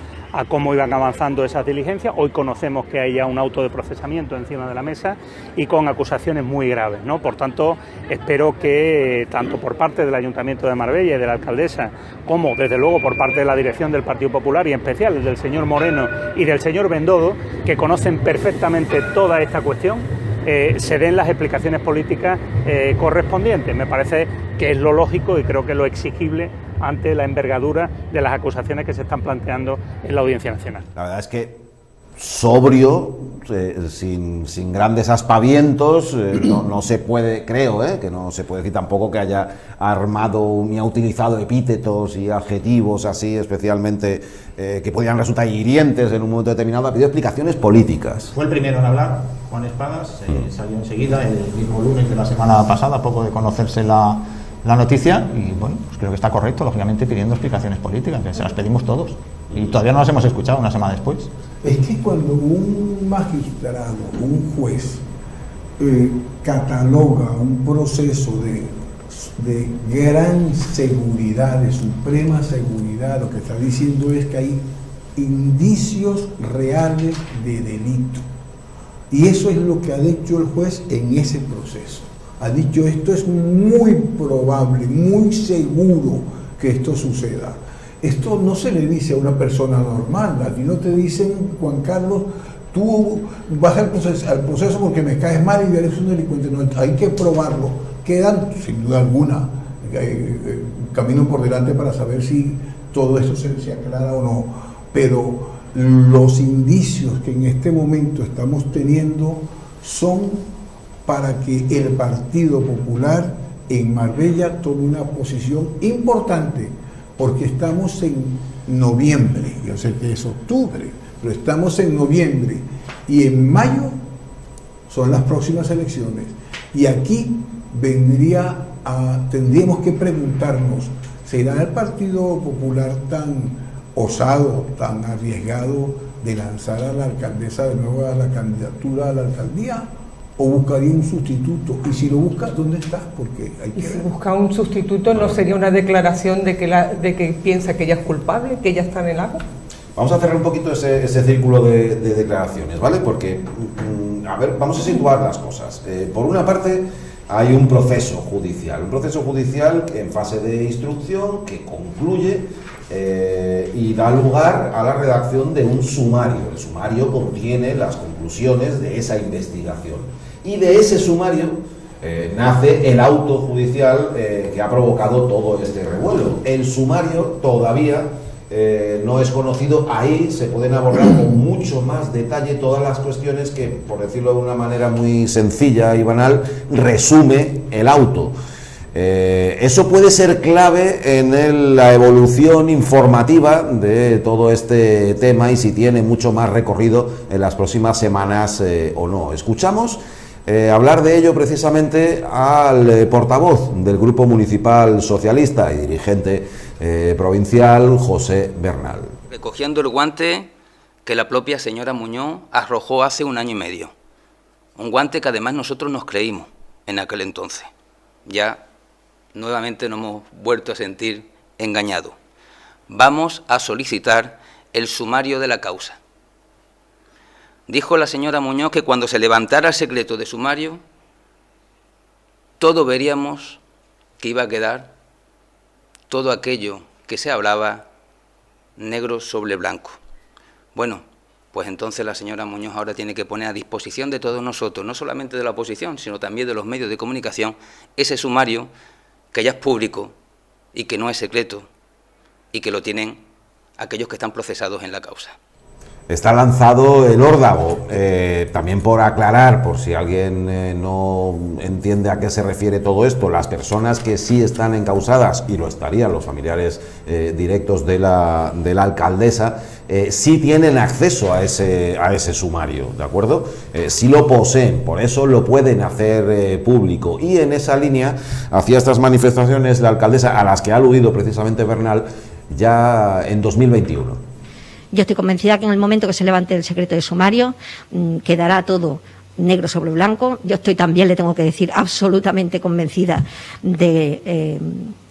cómo iban avanzando esas diligencias. Hoy conocemos que hay ya un auto de procesamiento encima de la mesa y con acusaciones muy graves, ¿no? Por tanto, espero que tanto por parte del Ayuntamiento de Marbella y de la alcaldesa, como desde luego por parte de la dirección del Partido Popular y en especial del señor Moreno y del señor Bendodo, que conocen perfectamente toda esta cuestión, se den las explicaciones políticas correspondientes. Me parece que es lo lógico y creo que lo exigible ante la envergadura de las acusaciones que se están planteando en la Audiencia Nacional. La verdad es que sobrio, sin grandes aspavientos, no se puede, creo, que no se puede decir tampoco que haya armado ni ha utilizado epítetos y adjetivos así especialmente que podían resultar hirientes en un momento determinado. Ha pedido explicaciones políticas. Fue el primero en hablar, Juan Espadas, salió enseguida el mismo lunes de la semana pasada, poco de conocerse la noticia, y bueno, pues creo que está correcto, lógicamente pidiendo explicaciones políticas, que se las pedimos todos, y todavía no las hemos escuchado una semana después. Es que cuando un magistrado, un juez, cataloga un proceso de gran seguridad, de suprema seguridad, lo que está diciendo es que hay indicios reales de delito. Y eso es lo que ha dicho el juez en ese proceso. Ha dicho, esto es muy probable, muy seguro que esto suceda. Esto no se le dice a una persona normal. A ti no te dicen, Juan Carlos, tú vas al proceso porque me caes mal y eres un delincuente. No, hay que probarlo. Quedan, sin duda alguna, camino por delante para saber si todo esto se aclara o no. Pero los indicios que en este momento estamos teniendo son para que el Partido Popular en Marbella tome una posición importante, porque estamos en noviembre, yo sé que es octubre, pero estamos en noviembre, y en mayo son las próximas elecciones, y aquí tendríamos que preguntarnos, ¿será el Partido Popular tan osado, tan arriesgado de lanzar a la alcaldesa de nuevo a la candidatura a la alcaldía? ¿O buscaría un sustituto? Y si lo busca, ¿dónde está? Porque hay que... Y si busca un sustituto, ¿no sería una declaración de que piensa que ella es culpable, que ella está en el agua? Vamos a cerrar un poquito ese círculo de declaraciones, ¿vale? Porque, a ver, vamos a situar las cosas. Por una parte, hay un proceso judicial en fase de instrucción que concluye y da lugar a la redacción de un sumario. El sumario contiene las conclusiones de esa investigación. Y de ese sumario nace el auto judicial que ha provocado todo este revuelo. El sumario todavía no es conocido. Ahí se pueden abordar con mucho más detalle todas las cuestiones que, por decirlo de una manera muy sencilla y banal, resume el auto. Eso puede ser clave en la evolución informativa de todo este tema y si tiene mucho más recorrido en las próximas semanas o no. Escuchamos hablar de ello precisamente al portavoz del Grupo Municipal Socialista y dirigente provincial, José Bernal. Recogiendo el guante que la propia señora Muñoz arrojó hace 1 año y medio. Un guante que además nosotros nos creímos en aquel entonces. Ya nuevamente nos hemos vuelto a sentir engañados. Vamos a solicitar el sumario de la causa. Dijo la señora Muñoz que cuando se levantara el secreto de sumario, todos veríamos que iba a quedar todo aquello que se hablaba negro sobre blanco. Bueno, pues entonces la señora Muñoz ahora tiene que poner a disposición de todos nosotros, no solamente de la oposición, sino también de los medios de comunicación, ese sumario que ya es público y que no es secreto y que lo tienen aquellos que están procesados en la causa. Está lanzado el órdago, también por aclarar, por si alguien no entiende a qué se refiere todo esto, las personas que sí están encausadas, y lo estarían los familiares directos de la alcaldesa, sí tienen acceso a ese sumario, ¿de acuerdo? Sí lo poseen, por eso lo pueden hacer público. Y en esa línea hacía estas manifestaciones la alcaldesa, a las que ha aludido precisamente Bernal, ya en 2021. Yo estoy convencida que en el momento que se levante el secreto de sumario quedará todo negro sobre blanco. Yo estoy también, le tengo que decir, absolutamente convencida de,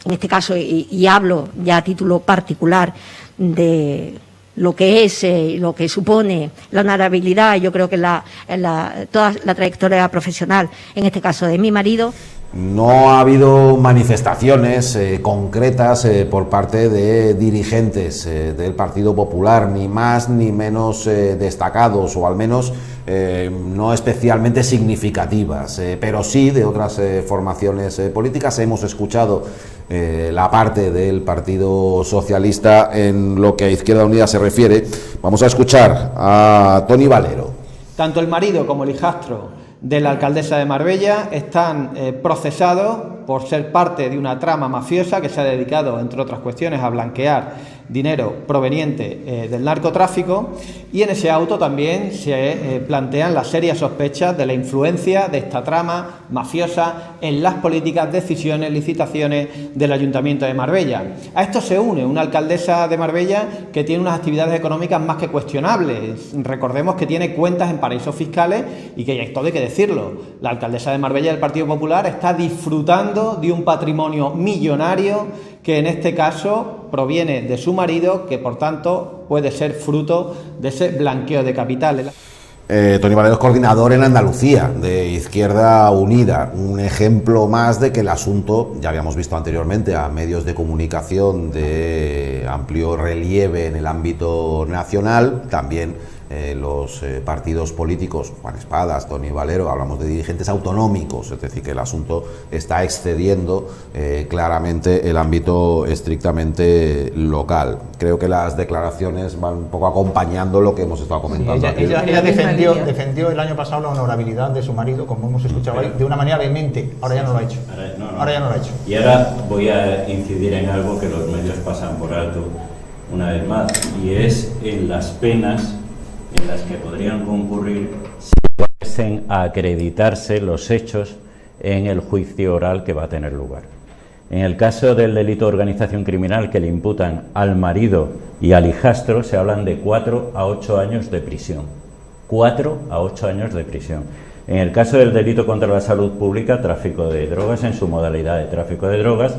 en este caso, y hablo ya a título particular, de lo que es, lo que supone la honorabilidad, yo creo que toda la trayectoria profesional, en este caso de mi marido. No ha habido manifestaciones concretas por parte de dirigentes del Partido Popular, ni más ni menos destacados, o al menos no especialmente significativas, pero sí de otras formaciones políticas. Hemos escuchado la parte del Partido Socialista en lo que a Izquierda Unida se refiere. Vamos a escuchar a Toni Valero. Tanto el marido como el hijastro de la alcaldesa de Marbella están procesados por ser parte de una trama mafiosa que se ha dedicado, entre otras cuestiones, a blanquear dinero proveniente del narcotráfico, y en ese auto también se plantean las serias sospechas de la influencia de esta trama mafiosa en las políticas, decisiones, licitaciones del Ayuntamiento de Marbella. A esto se une una alcaldesa de Marbella que tiene unas actividades económicas más que cuestionables. Recordemos que tiene cuentas en paraísos fiscales y que, esto hay que decirlo, la alcaldesa de Marbella del Partido Popular está disfrutando de un patrimonio millonario que en este caso proviene de su marido, que por tanto puede ser fruto de ese blanqueo de capitales. Toni Valero es coordinador en Andalucía de Izquierda Unida, un ejemplo más de que el asunto, ya habíamos visto anteriormente a medios de comunicación de amplio relieve en el ámbito nacional, también los partidos políticos, Juan Espadas, Toni Valero, hablamos de dirigentes autonómicos, es decir, que el asunto está excediendo claramente el ámbito estrictamente local. Creo que las declaraciones van un poco acompañando lo que hemos estado comentando. Ella defendió el año pasado la honorabilidad de su marido, como hemos escuchado ahí, de una manera vehemente. Ahora ya no lo ha hecho. Ahora ya no lo ha hecho. Y ahora voy a incidir en algo que los medios pasan por alto una vez más, y es en las penas en las que podrían concurrir si fuesen a acreditarse los hechos en el juicio oral que va a tener lugar. En el caso del delito de organización criminal que le imputan al marido y al hijastro, se hablan de 4 a 8 años de prisión. 4 a 8 años de prisión. En el caso del delito contra la salud pública, tráfico de drogas, en su modalidad de tráfico de drogas,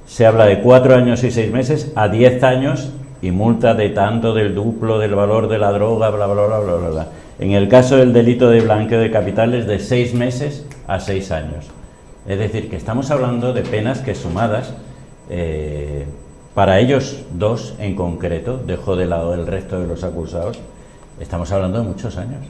se habla de 4 años y 6 meses a 10 años y multa de tanto del duplo del valor de la droga, bla, bla, bla, bla, bla, bla. En el caso del delito de blanqueo de capitales, de 6 meses a 6 años. Es decir, que estamos hablando de penas que sumadas, para ellos dos en concreto, dejo de lado el resto de los acusados, estamos hablando de muchos años.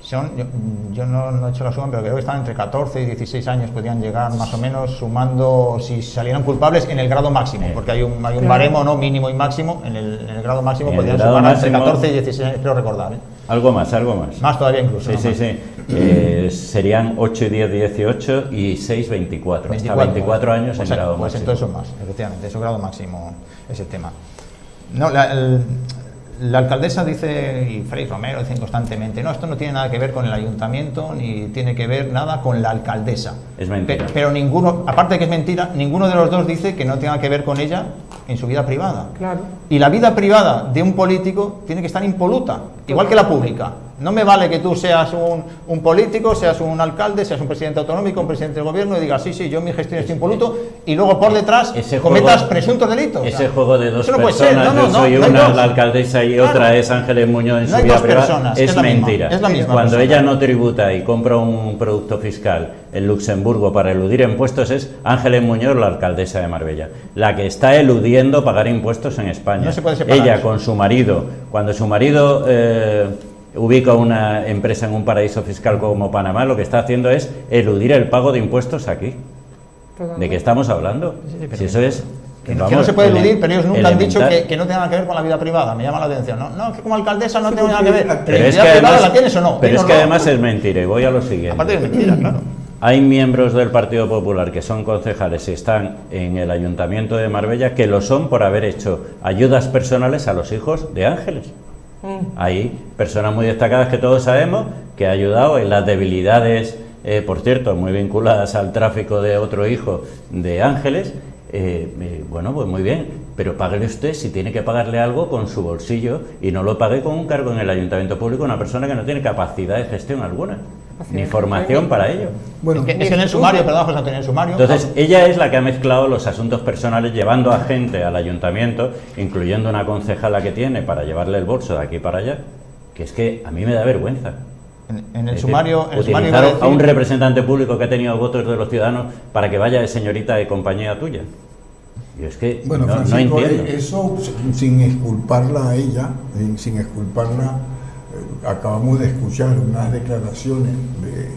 Yo no he hecho la suma, pero creo que están entre 14 y 16 años, podrían llegar más o menos, sumando, si salieran culpables, en el grado máximo, porque hay un baremo, ¿no?, mínimo y máximo. En el grado máximo podrían sumar máximo, entre 14 y 16 años, creo recordar. Algo más, algo más. Más todavía incluso. Sí, ¿no? Sí. Serían 8 y 10, 18 y 6, 24. Hasta 24 años en grado máximo. Pues entonces son más, efectivamente, es un grado máximo ese tema. No, la alcaldesa dice, y Frei Romero dicen constantemente, no, esto no tiene nada que ver con el ayuntamiento, ni tiene que ver nada con la alcaldesa. Es mentira. Pero ninguno, aparte de que es mentira, ninguno de los dos dice que no tenga que ver con ella en su vida privada. Claro. Y la vida privada de un político tiene que estar impoluta, igual que la pública. No me vale que tú seas un político, seas un alcalde, seas un presidente autonómico, un presidente del gobierno y digas, sí, yo en mi gestión estoy impoluto, y luego por detrás cometas presuntos delitos. Ese juego de dos personas, yo soy una, la alcaldesa, y otra es Ángeles Muñoz en su vida privada, es mentira. Es la misma Cuando persona. ella no tributa y compra un producto fiscal en Luxemburgo para eludir impuestos, es Ángeles Muñoz, la alcaldesa de Marbella, la que está eludiendo pagar impuestos en España. No se puede separar ella eso. con su marido, cuando su marido ubica una empresa en un paraíso fiscal como Panamá, lo que está haciendo es eludir el pago de impuestos aquí. ¿De qué estamos hablando? Si eso es... Que no se puede eludir, pero ellos nunca han dicho que no tenga nada que ver con la vida privada. Me llama la atención. No, que como alcaldesa no tengo nada que ver. Pero es que además, ¿la tienes o no? Pero es que además es mentira, y voy a lo siguiente. Aparte de mentira, claro. Hay miembros del Partido Popular que son concejales y están en el Ayuntamiento de Marbella que lo son por haber hecho ayudas personales a los hijos de Ángeles. Hay personas muy destacadas que todos sabemos que ha ayudado en las debilidades, por cierto, muy vinculadas al tráfico de otro hijo de Ángeles. Bueno, pues muy bien, pero páguele usted, si tiene que pagarle algo, con su bolsillo, y no lo pague con un cargo en el ayuntamiento público a una persona que no tiene capacidad de gestión alguna, ni formación para ello. Bueno, es que en el sumario, perdón, José Antonio, en el sumario... Entonces, ella es la que ha mezclado los asuntos personales, llevando a gente al ayuntamiento, incluyendo una concejala que tiene para llevarle el bolso de aquí para allá, que es que a mí me da vergüenza. En el sumario... Utilizar a un representante público que ha tenido votos de los ciudadanos para que vaya de señorita de compañía tuya. Yo es que bueno, no Francisco, entiendo. Eso sin exculparla a ella, sin exculparla, acabamos de escuchar unas declaraciones de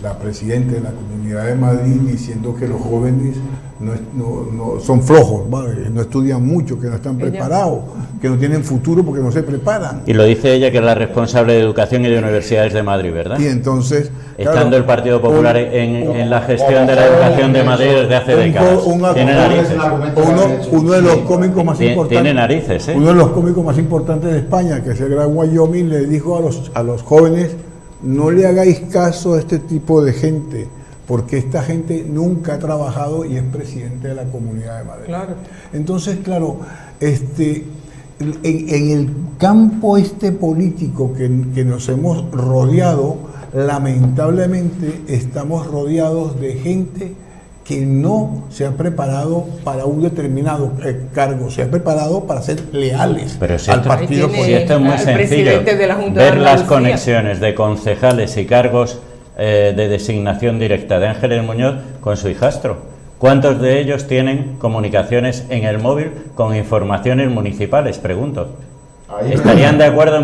la presidenta de la Comunidad de Madrid diciendo que los jóvenes no son flojos, ¿vale? No estudian mucho, que no están preparados, que no tienen futuro porque no se preparan. Y lo dice ella, que es la responsable de Educación y de Universidades de Madrid, ¿verdad? Y entonces... Estando claro, el Partido Popular en la gestión de la educación de Madrid desde hace décadas. Tiene narices. Uno de los cómicos más importantes... Tiene narices, ¿eh? Uno de los cómicos más importantes de España, que es el Gran Wyoming, le dijo a los jóvenes: no le hagáis caso a este tipo de gente, porque esta gente nunca ha trabajado y es presidente de la Comunidad de Madrid. Claro. Entonces, claro, en el campo político que nos hemos rodeado, lamentablemente estamos rodeados de gente que no se ha preparado para un determinado cargo, se ha preparado para ser leales al partido político. Si esto es muy sencillo, ver las conexiones de concejales y cargos de designación directa de Ángeles Muñoz con su hijastro. ¿Cuántos de ellos tienen comunicaciones en el móvil con informaciones municipales? Pregunto. ¿Estarían de acuerdo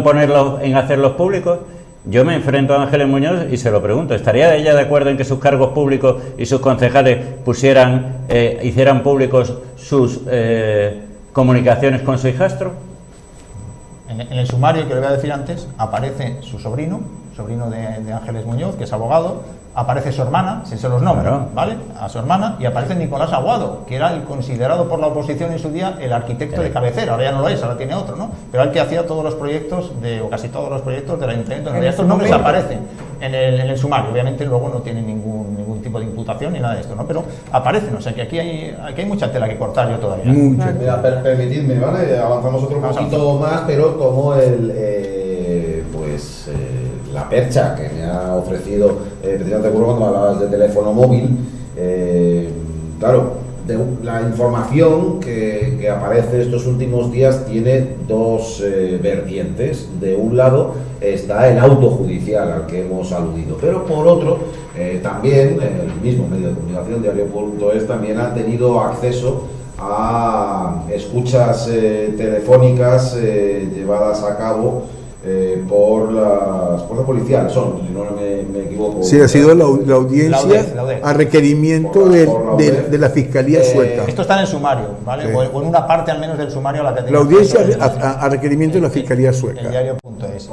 en hacerlos públicos? Yo me enfrento a Ángeles Muñoz y se lo pregunto. ¿Estaría ella de acuerdo en que sus cargos públicos y sus concejales hicieran públicos sus comunicaciones con su hijastro? En el sumario que le voy a decir antes aparece su sobrino de Ángeles Muñoz, que es abogado, aparece su hermana, si se los nombra, ¿vale? A su hermana, y aparece Nicolás Aguado, que era el considerado por la oposición en su día el arquitecto de cabecera, ahora ya no lo es, ahora tiene otro, ¿no? Pero el que hacía todos los proyectos, o casi todos los proyectos del ayuntamiento. Estos nombres aparecen en el sumario, obviamente luego no tienen ningún tipo de imputación ni nada de esto, ¿no? Pero aparecen, o sea que aquí hay mucha tela que cortar yo todavía. Mira, permitidme, ¿vale? Avanzamos otro poquito más, pero tomo la percha que me ha ofrecido precisamente cuando hablabas de teléfono móvil. Claro, la información que aparece estos últimos días tiene dos vertientes. De un lado está el auto judicial al que hemos aludido, pero por otro también el mismo medio de comunicación, diario.es, también ha tenido acceso a escuchas telefónicas llevadas a cabo por las fuerzas policiales, si no me equivoco. Sí, ha sido la audiencia a requerimiento de la Fiscalía sueca. Esto está en el sumario, ¿vale? Sí. O en una parte al menos del sumario a la que la audiencia a requerimiento de la Fiscalía sueca. El diario.es.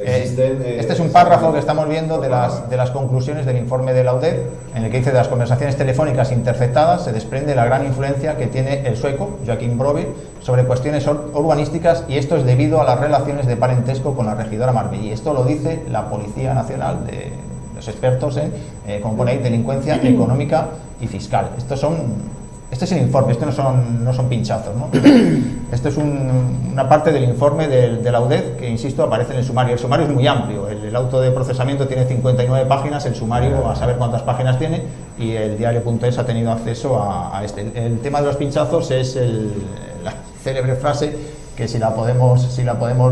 Este es un párrafo que estamos viendo de las conclusiones del informe de la UDEF, en el que dice: de las conversaciones telefónicas interceptadas se desprende la gran influencia que tiene el sueco Joaquín Brovir sobre cuestiones urbanísticas, y esto es debido a las relaciones de parentesco con la regidora Marbella. Y esto lo dice la Policía Nacional, de los expertos en, como pone ahí, delincuencia económica y fiscal. Este es el informe, no son pinchazos, ¿no? Esto es una parte del informe de la UDEF que, insisto, aparece en el sumario. El sumario es muy amplio, el auto de procesamiento tiene 59 páginas, el sumario a saber cuántas páginas tiene, y el diario.es ha tenido acceso a este. El tema de los pinchazos es la célebre frase que si la podemos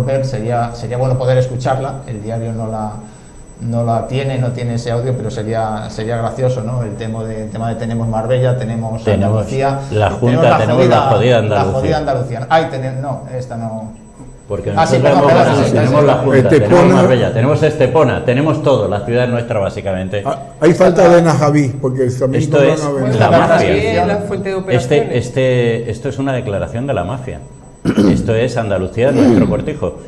ver sería bueno poder escucharla. El diario no tiene ese audio, pero sería gracioso, ¿no? El tema de tenemos Marbella, tenemos Andalucía, la Junta, tenemos la jodida Andalucía. La jodida Andalucía. Esta no. Porque nosotros tenemos la Junta, tenemos Marbella, tenemos Estepona, tenemos todo, la ciudad es nuestra básicamente. Hay falta de Najaví, porque también esto es la mafia. Esto es una declaración de la mafia. Esto es Andalucía, nuestro cortijo.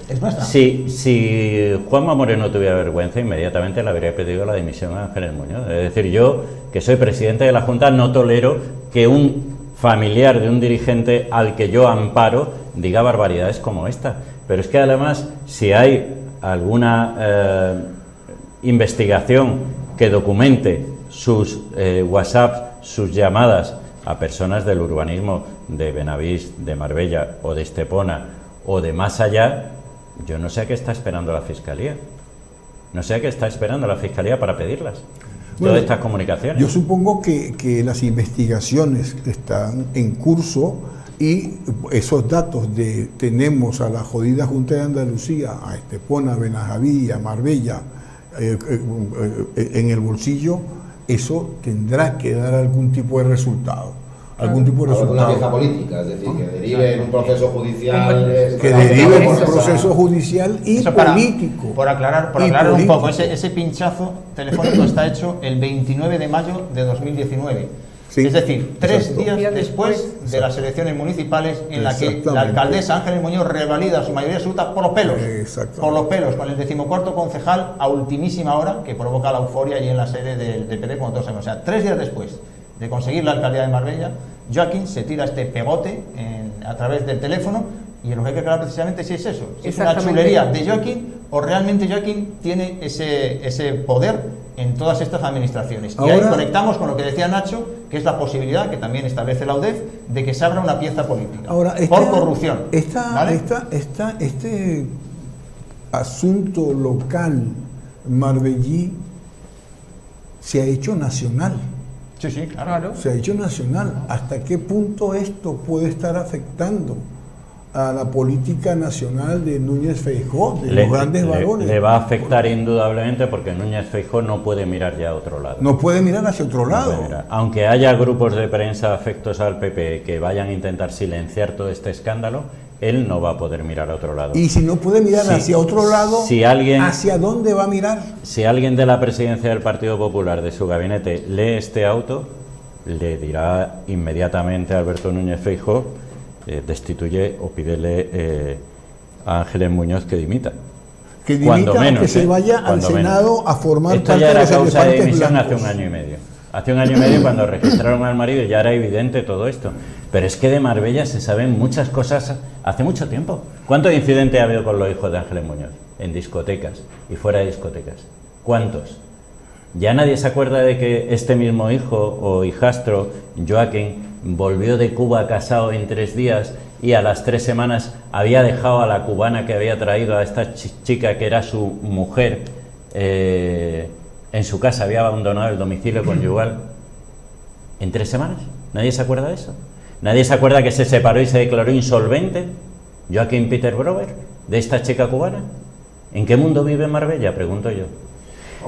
Si Juanma Moreno tuviera vergüenza, inmediatamente le habría pedido la dimisión a Ángeles Muñoz. Es decir, yo, que soy presidente de la Junta, no tolero que un familiar de un dirigente al que yo amparo diga barbaridades como esta. Pero es que además, si hay alguna investigación que documente sus WhatsApp, sus llamadas a personas del urbanismo de Benavís, de Marbella o de Estepona o de más allá, yo no sé a qué está esperando la Fiscalía. No sé a qué está esperando la Fiscalía para pedirlas. Todas estas comunicaciones. Yo supongo que las investigaciones están en curso y esos datos tenemos a la jodida Junta de Andalucía, a Estepona, a Benajaví, a Marbella, en el bolsillo, eso tendrá que dar algún tipo de resultado. Una pieza política, es decir, que derive en un proceso judicial. Que derive en un proceso judicial y político. Por aclarar un poco, ese pinchazo telefónico está hecho el 29 de mayo de 2019. Sí, es decir, 3 días después de las elecciones municipales en la que la alcaldesa Ángeles Muñoz revalida su mayoría absoluta por los pelos, con el 14º concejal a ultimísima hora, que provoca la euforia allí en la sede del PP, como todos sabemos. O sea, 3 días después de conseguir la alcaldía de Marbella, Joaquín se tira este pegote a través del teléfono, y lo que hay que aclarar precisamente si es eso, si es una chulería de Joaquín o realmente Joaquín tiene ese poder en todas estas administraciones. Y ahí conectamos con lo que decía Nacho, que es la posibilidad, que también establece la UDEF, de que se abra una pieza política por corrupción. Este asunto local marbellí se ha hecho nacional. Sí, claro. Se ha hecho nacional. ¿Hasta qué punto esto puede estar afectando a la política nacional de Núñez Feijóo, de los grandes varones? Le va a afectar indudablemente, porque Núñez Feijóo no puede mirar ya a otro lado. No puede mirar hacia otro lado. Aunque haya grupos de prensa afectos al PP que vayan a intentar silenciar todo este escándalo, él no va a poder mirar a otro lado. Y si no puede mirar hacia otro lado, ¿hacia dónde va a mirar? Si alguien de la presidencia del Partido Popular, de su gabinete, lee este auto, le dirá inmediatamente a Alberto Núñez Feijóo: destituye o pídele a Ángeles Muñoz que dimita. Que dimita, que se vaya al Senado a formar parte de los elefantes blancos. Esto ya era causa de dimisión hace un año y medio. Hace un año y medio, cuando registraron al marido, ya era evidente todo esto. Pero es que de Marbella se saben muchas cosas hace mucho tiempo. ¿Cuántos incidentes ha habido con los hijos de Ángeles Muñoz? En discotecas y fuera de discotecas. ¿Cuántos? Ya nadie se acuerda de que este mismo hijo o hijastro, Joaquín, volvió de Cuba casado en 3 días y a las 3 semanas había dejado a la cubana que había traído a esta chica, que era su mujer, en su casa, había abandonado el domicilio conyugal en 3 semanas. ¿Nadie se acuerda de eso? ¿Nadie se acuerda que se separó y se declaró insolvente Joaquín Peter Brover de esta chica cubana? ¿En qué mundo vive Marbella?, pregunto yo.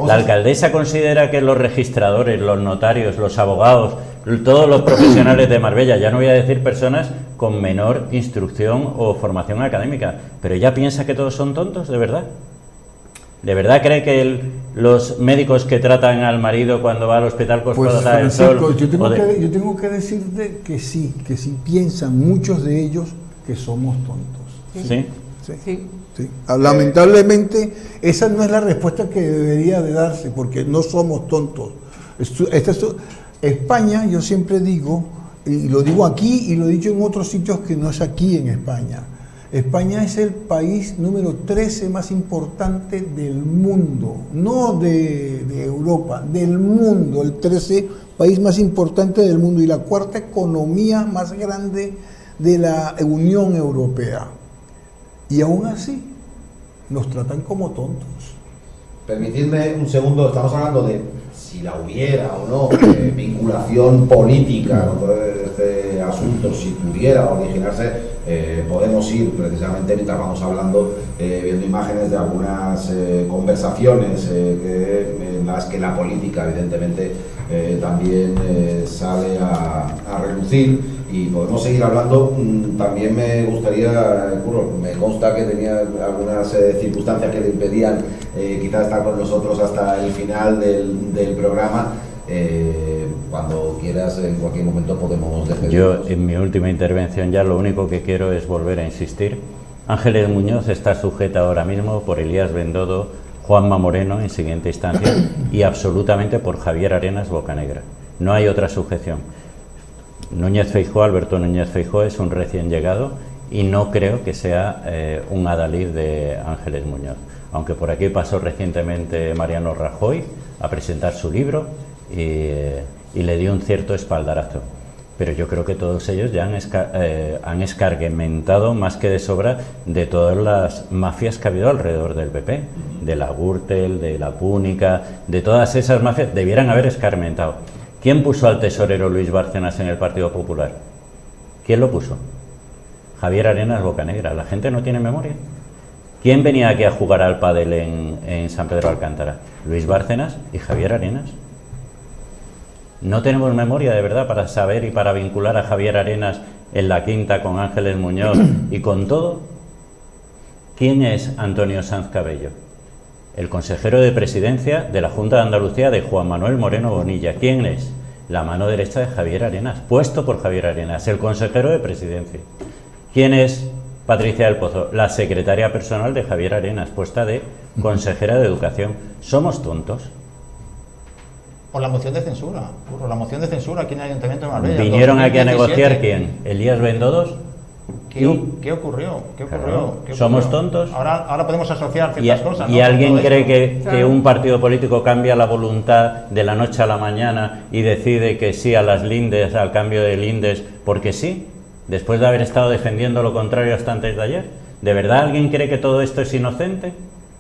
La alcaldesa considera que los registradores, los notarios, los abogados, todos los profesionales de Marbella, ya no voy a decir personas con menor instrucción o formación académica, pero ella piensa que todos son tontos, ¿de verdad? ¿De verdad cree que los médicos que tratan al marido cuando va al hospital Costa del Sol? Yo tengo que decirte que sí piensan muchos de ellos que somos tontos. ¿Sí? Sí. Lamentablemente esa no es la respuesta que debería de darse, porque no somos tontos. España, yo siempre digo, y lo digo aquí y lo he dicho en otros sitios que no es aquí en España, España es el país número 13 más importante del mundo, no de Europa, del mundo, el 13 país más importante del mundo y la 4ª economía más grande de la Unión Europea. Y aún así nos tratan como tontos. Permitidme un segundo, estamos hablando de si la hubiera o no vinculación política con todo este asunto, si pudiera originarse, podemos ir precisamente, mientras vamos hablando, viendo imágenes de algunas conversaciones en las que la política evidentemente también sale a relucir. Y podemos seguir hablando. También me gustaría, Curro, me consta que tenía algunas circunstancias que le impedían quizás estar con nosotros hasta el final del programa. Cuando quieras, en cualquier momento podemos despedirnos. Yo, en mi última intervención, ya lo único que quiero es volver a insistir. Ángeles Muñoz está sujeta ahora mismo por Elías Bendodo, Juanma Moreno en siguiente instancia y absolutamente por Javier Arenas Bocanegra. No hay otra sujeción. Núñez Feijóo, Alberto Núñez Feijóo, es un recién llegado y no creo que sea un adalid de Ángeles Muñoz. Aunque por aquí pasó recientemente Mariano Rajoy a presentar su libro y le dio un cierto espaldarazo. Pero yo creo que todos ellos ya han escarmentado más que de sobra de todas las mafias que ha habido alrededor del PP, de la Gürtel, de la Púnica, de todas esas mafias, debieran haber escarmentado. ¿Quién puso al tesorero Luis Bárcenas en el Partido Popular? ¿Quién lo puso? Javier Arenas Bocanegra. La gente no tiene memoria. ¿Quién venía aquí a jugar al pádel en San Pedro de Alcántara? Luis Bárcenas y Javier Arenas. No tenemos memoria de verdad para saber y para vincular a Javier Arenas en la quinta con Ángeles Muñoz y con todo. ¿Quién es Antonio Sanz Cabello? El consejero de presidencia de la Junta de Andalucía de Juan Manuel Moreno Bonilla. ¿Quién es? La mano derecha de Javier Arenas, puesto por Javier Arenas, el consejero de presidencia. ¿Quién es Patricia del Pozo? La secretaria personal de Javier Arenas, puesta de consejera de Educación. ¿Somos tontos? Por la moción de censura. Por la moción de censura aquí en el Ayuntamiento de Marbella. ¿Vinieron aquí a negociar quién? ¿Elías Bendodos? ¿Qué ocurrió? ¿Qué ocurrió? Claro. ¿Qué ocurrió? ¿Somos tontos? Ahora podemos asociar ciertas cosas, ¿no? ¿Y alguien cree que un partido político cambia la voluntad de la noche a la mañana y decide que sí a las lindes, al cambio de lindes, porque sí? Después de haber estado defendiendo lo contrario hasta antes de ayer. ¿De verdad alguien cree que todo esto es inocente?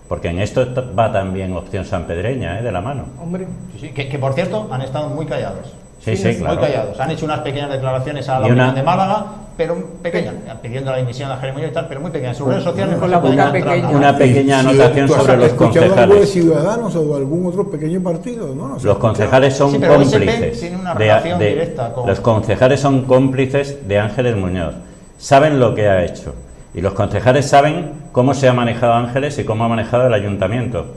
Porque en esto va también opción sanpedreña, de la mano. Hombre. Sí, que por cierto han estado muy callados. Sí, claro. Muy callados. Han hecho unas pequeñas declaraciones a la Unión de Málaga, pero pequeñas, pidiendo la dimisión de Ángeles Muñoz y tal, pero muy pequeñas. Sus redes sociales con la boca pequeña. Una pequeña anotación sobre los concejales. ¿Algo de Ciudadanos o algún otro pequeño partido? ¿No? Los concejales son cómplices. Tiene una relación directa con... Los concejales son cómplices de Ángeles Muñoz. Saben lo que ha hecho. Y los concejales saben cómo se ha manejado Ángeles y cómo ha manejado el ayuntamiento.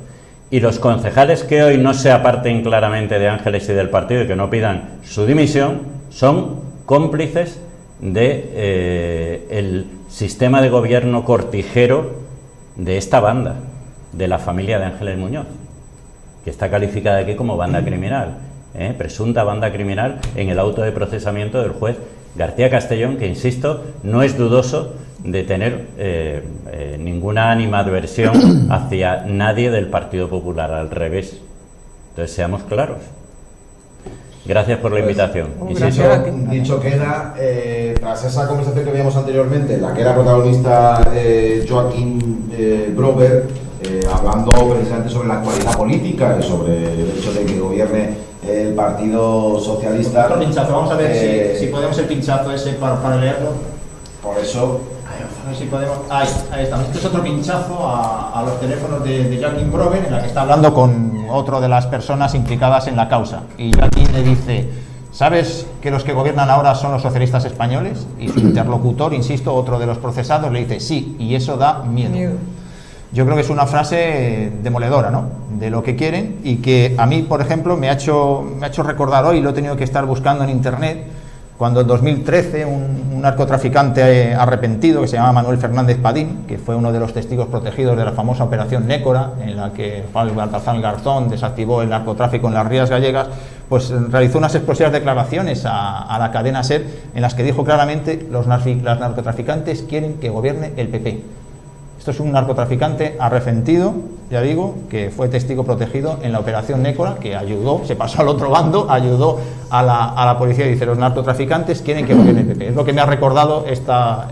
Y los concejales que hoy no se aparten claramente de Ángeles y del partido y que no pidan su dimisión son cómplices de el sistema de gobierno cortijero de esta banda, de la familia de Ángeles Muñoz, que está calificada aquí como banda criminal, presunta banda criminal en el auto de procesamiento del juez García Castellón, que insisto, no es dudoso de tener ninguna animadversión hacia nadie del Partido Popular, al revés. Entonces seamos claros. Gracias por la invitación. Dicho queda, tras esa conversación que veíamos anteriormente, en la que era protagonista Joaquín Brover, hablando precisamente sobre la actualidad política y sobre el hecho de que gobierne el Partido Socialista. Otro pinchazo, vamos a ver si podemos el pinchazo ese para leerlo. Por eso... A ver si podemos... Ahí está. Este es otro pinchazo a los teléfonos de Joaquín Brover, en la que está hablando con otro de las personas implicadas en la causa. Y Joaquín le dice: ¿sabes que los que gobiernan ahora son los socialistas españoles? Y su interlocutor, insisto, otro de los procesados, le dice: sí, y eso da miedo. Yo creo que es una frase demoledora, ¿no?, de lo que quieren, y que a mí, por ejemplo, me ha hecho recordar hoy, lo he tenido que estar buscando en internet, cuando en 2013 un narcotraficante arrepentido que se llama Manuel Fernández Padín, que fue uno de los testigos protegidos de la famosa operación Nécora, en la que Juan Baltasar Garzón desactivó el narcotráfico en las Rías Gallegas, pues realizó unas explosivas declaraciones a la cadena SER, en las que dijo claramente: los narcotraficantes quieren que gobierne el PP. Esto es un narcotraficante arrepentido, ya digo, que fue testigo protegido en la operación Nécora, que ayudó, se pasó al otro bando, ayudó a la policía y dice: los narcotraficantes quieren que gobierne el PP. Es lo que me ha recordado esta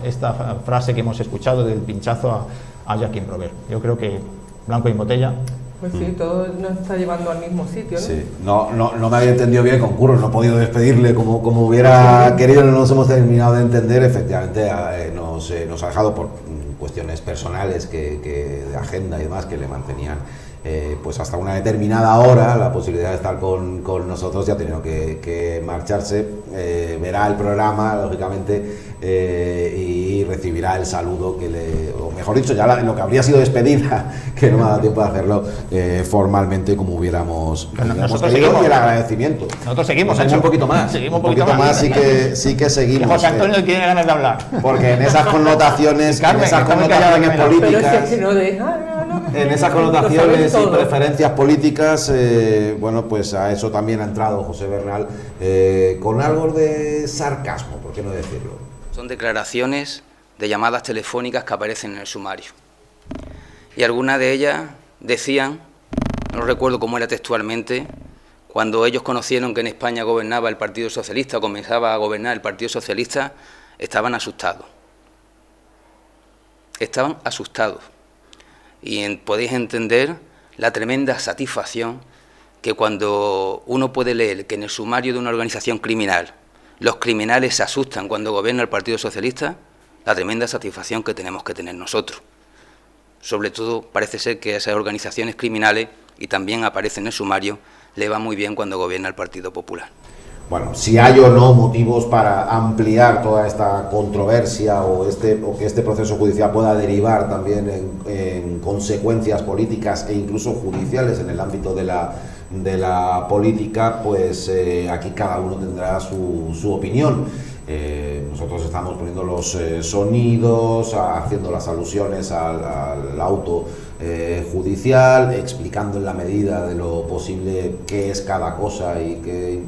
frase que hemos escuchado del pinchazo a Joaquín Brover. Yo creo que blanco y en botella. Pues sí, todo nos está llevando al mismo sitio, ¿no? Sí, no me había entendido bien con Curro, no he podido despedirle como hubiera querido, no nos hemos terminado de entender. Efectivamente, nos ha dejado por cuestiones personales de agenda y demás que le mantenían pues hasta una determinada hora la posibilidad de estar con nosotros, y ha tenido que marcharse. Verá el programa, lógicamente, y recibirá el saludo o mejor dicho, ya lo que habría sido despedida, que no me ha dado tiempo de hacerlo formalmente como hubiéramos querido, y el agradecimiento. Nosotros seguimos, un poquito más. Seguimos un poquito más, sí que seguimos. José Antonio tiene ganas de hablar. Porque en esas connotaciones, políticas, en esas connotaciones y preferencias políticas, bueno, pues a eso también ha entrado José Bernal con algo de sarcasmo, ¿por qué no decirlo? Son declaraciones de llamadas telefónicas que aparecen en el sumario. Y algunas de ellas decían, no recuerdo cómo era textualmente, cuando ellos conocieron que en España gobernaba el Partido Socialista, comenzaba a gobernar el Partido Socialista, estaban asustados. Estaban asustados. Y podéis entender la tremenda satisfacción que cuando uno puede leer que en el sumario de una organización criminal los criminales se asustan cuando gobierna el Partido Socialista, la tremenda satisfacción que tenemos que tener nosotros. sobre todo parece ser que a esas organizaciones criminales, y también aparece en el sumario, le va muy bien cuando gobierna el Partido Popular. Bueno, si hay o no motivos para ampliar toda esta controversia o que este proceso judicial pueda derivar también en consecuencias políticas e incluso judiciales en el ámbito de la política, pues aquí cada uno tendrá su opinión. Nosotros estamos poniendo los sonidos, haciendo las alusiones al auto judicial, explicando en la medida de lo posible qué es cada cosa y qué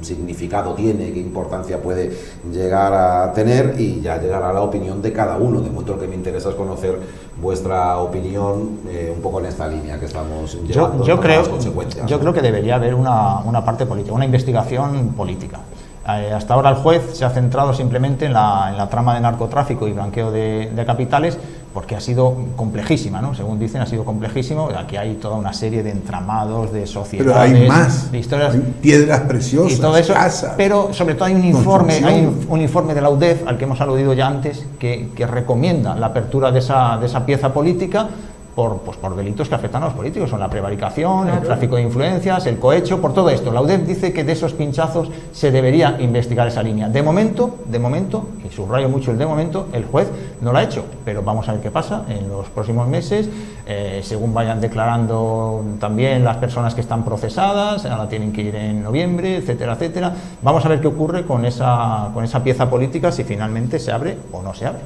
significado tiene, qué importancia puede llegar a tener, y ya llegará la opinión de cada uno. De momento lo que me interesa es conocer vuestra opinión un poco en esta línea que estamos llevando. Yo creo que debería haber una parte política, una investigación política. Hasta ahora el juez se ha centrado simplemente en la trama de narcotráfico y blanqueo de capitales, porque ha sido complejísima, ¿no? Según dicen, ha sido complejísimo. Aquí hay toda una serie de entramados, de sociedades, pero hay más, de historias, hay piedras preciosas, y todo eso, casas, pero sobre todo hay un informe de la UDEF, al que hemos aludido ya antes, que recomienda la apertura de esa pieza política por delitos que afectan a los políticos, son la prevaricación, el tráfico de influencias, el cohecho, por todo esto. La UDEF dice que de esos pinchazos se debería investigar esa línea. De momento, y subrayo mucho el de momento, el juez no lo ha hecho, pero vamos a ver qué pasa en los próximos meses, según vayan declarando también las personas que están procesadas, ahora tienen que ir en noviembre, etcétera, etcétera. Vamos a ver qué ocurre con esa pieza política, si finalmente se abre o no se abre.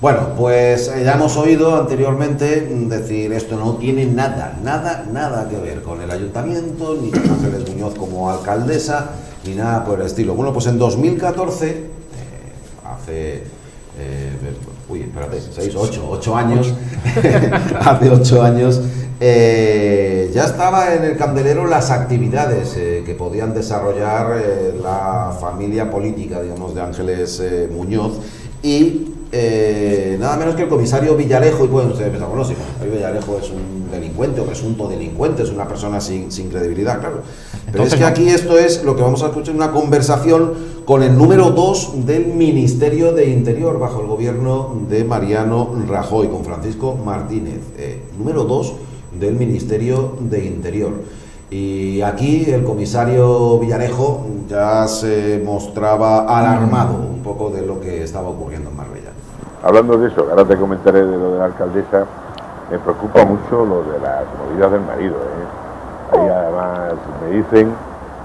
Bueno, pues ya hemos oído anteriormente decir esto no tiene nada que ver con el ayuntamiento, ni con Ángeles Muñoz como alcaldesa, ni nada por el estilo. Bueno, pues en 2014, hace 8 años, hace 8 años, ya estaba en el candelero las actividades que podían desarrollar la familia política, digamos, de Ángeles Muñoz, y nada menos que el comisario Villarejo. Y pueden ustedes pensar, bueno, si el comisario Villarejo es un delincuente o presunto delincuente, es una persona sin credibilidad, claro. Pero entonces, es que aquí esto es lo que vamos a escuchar, una conversación con el número 2 del Ministerio de Interior bajo el gobierno de Mariano Rajoy, con Francisco Martínez, número 2 del Ministerio de Interior. Y aquí el comisario Villarejo ya se mostraba alarmado un poco de lo que estaba ocurriendo en Marbella. Hablando de eso, ahora te comentaré de lo de la alcaldesa, me preocupa mucho lo de las movidas del marido. Ahí además me dicen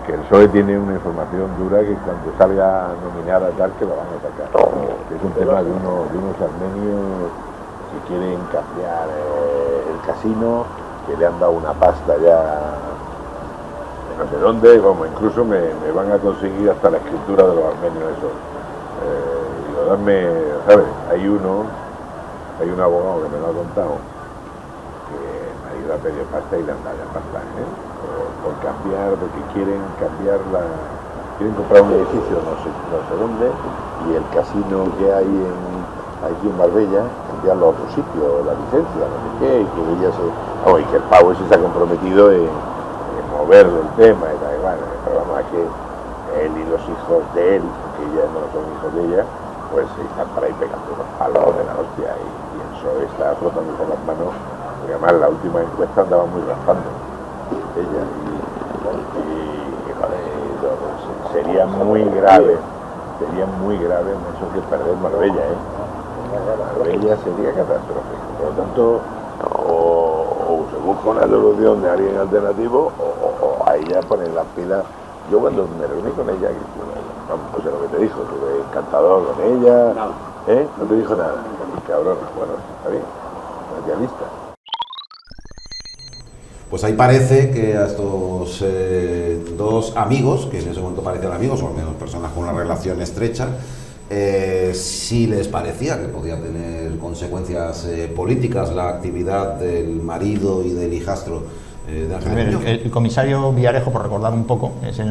que el PSOE tiene una información dura que cuando salga nominada tal que lo van a sacar. Es un tema de unos armenios que quieren cambiar el casino, que le han dado una pasta ya no sé dónde, como incluso me van a conseguir hasta la escritura de los armenios esos. ¿Sabes? Hay un abogado que me lo ha contado, que me ha ido a pedir pasta y le han dado ya pasta, por cambiar, porque quieren comprar un edificio no sé dónde, y el casino que hay aquí en Marbella, cambiarlo a otro sitio, la licencia, no sé qué, y que ella y que el pavo ese se ha comprometido en mover el tema y tal, bueno, el programa que él y los hijos de él, porque ya no son hijos de ella, pues están para ir pegando unos palos de la hostia, y el PSOE está frotando con las manos, porque además la última encuesta andaba muy raspando ella, y joder, sería muy grave eso que perder Marbella, Marbella sería catastrófico. Por lo tanto, o se busca una solución de alguien alternativo, o a ella ponen las pilas. Yo cuando me reuní con ella, no sé lo que te dijo, estuve encantador con ella, no te dijo nada, cabrón, bueno, está bien, socialista. Pues ahí parece que a estos dos amigos, que en ese momento parecían amigos, o al menos personas con una relación estrecha, sí les parecía que podía tener consecuencias políticas la actividad del marido y del hijastro de Ángeles Muñoz. El comisario Villarejo, por recordar un poco, es el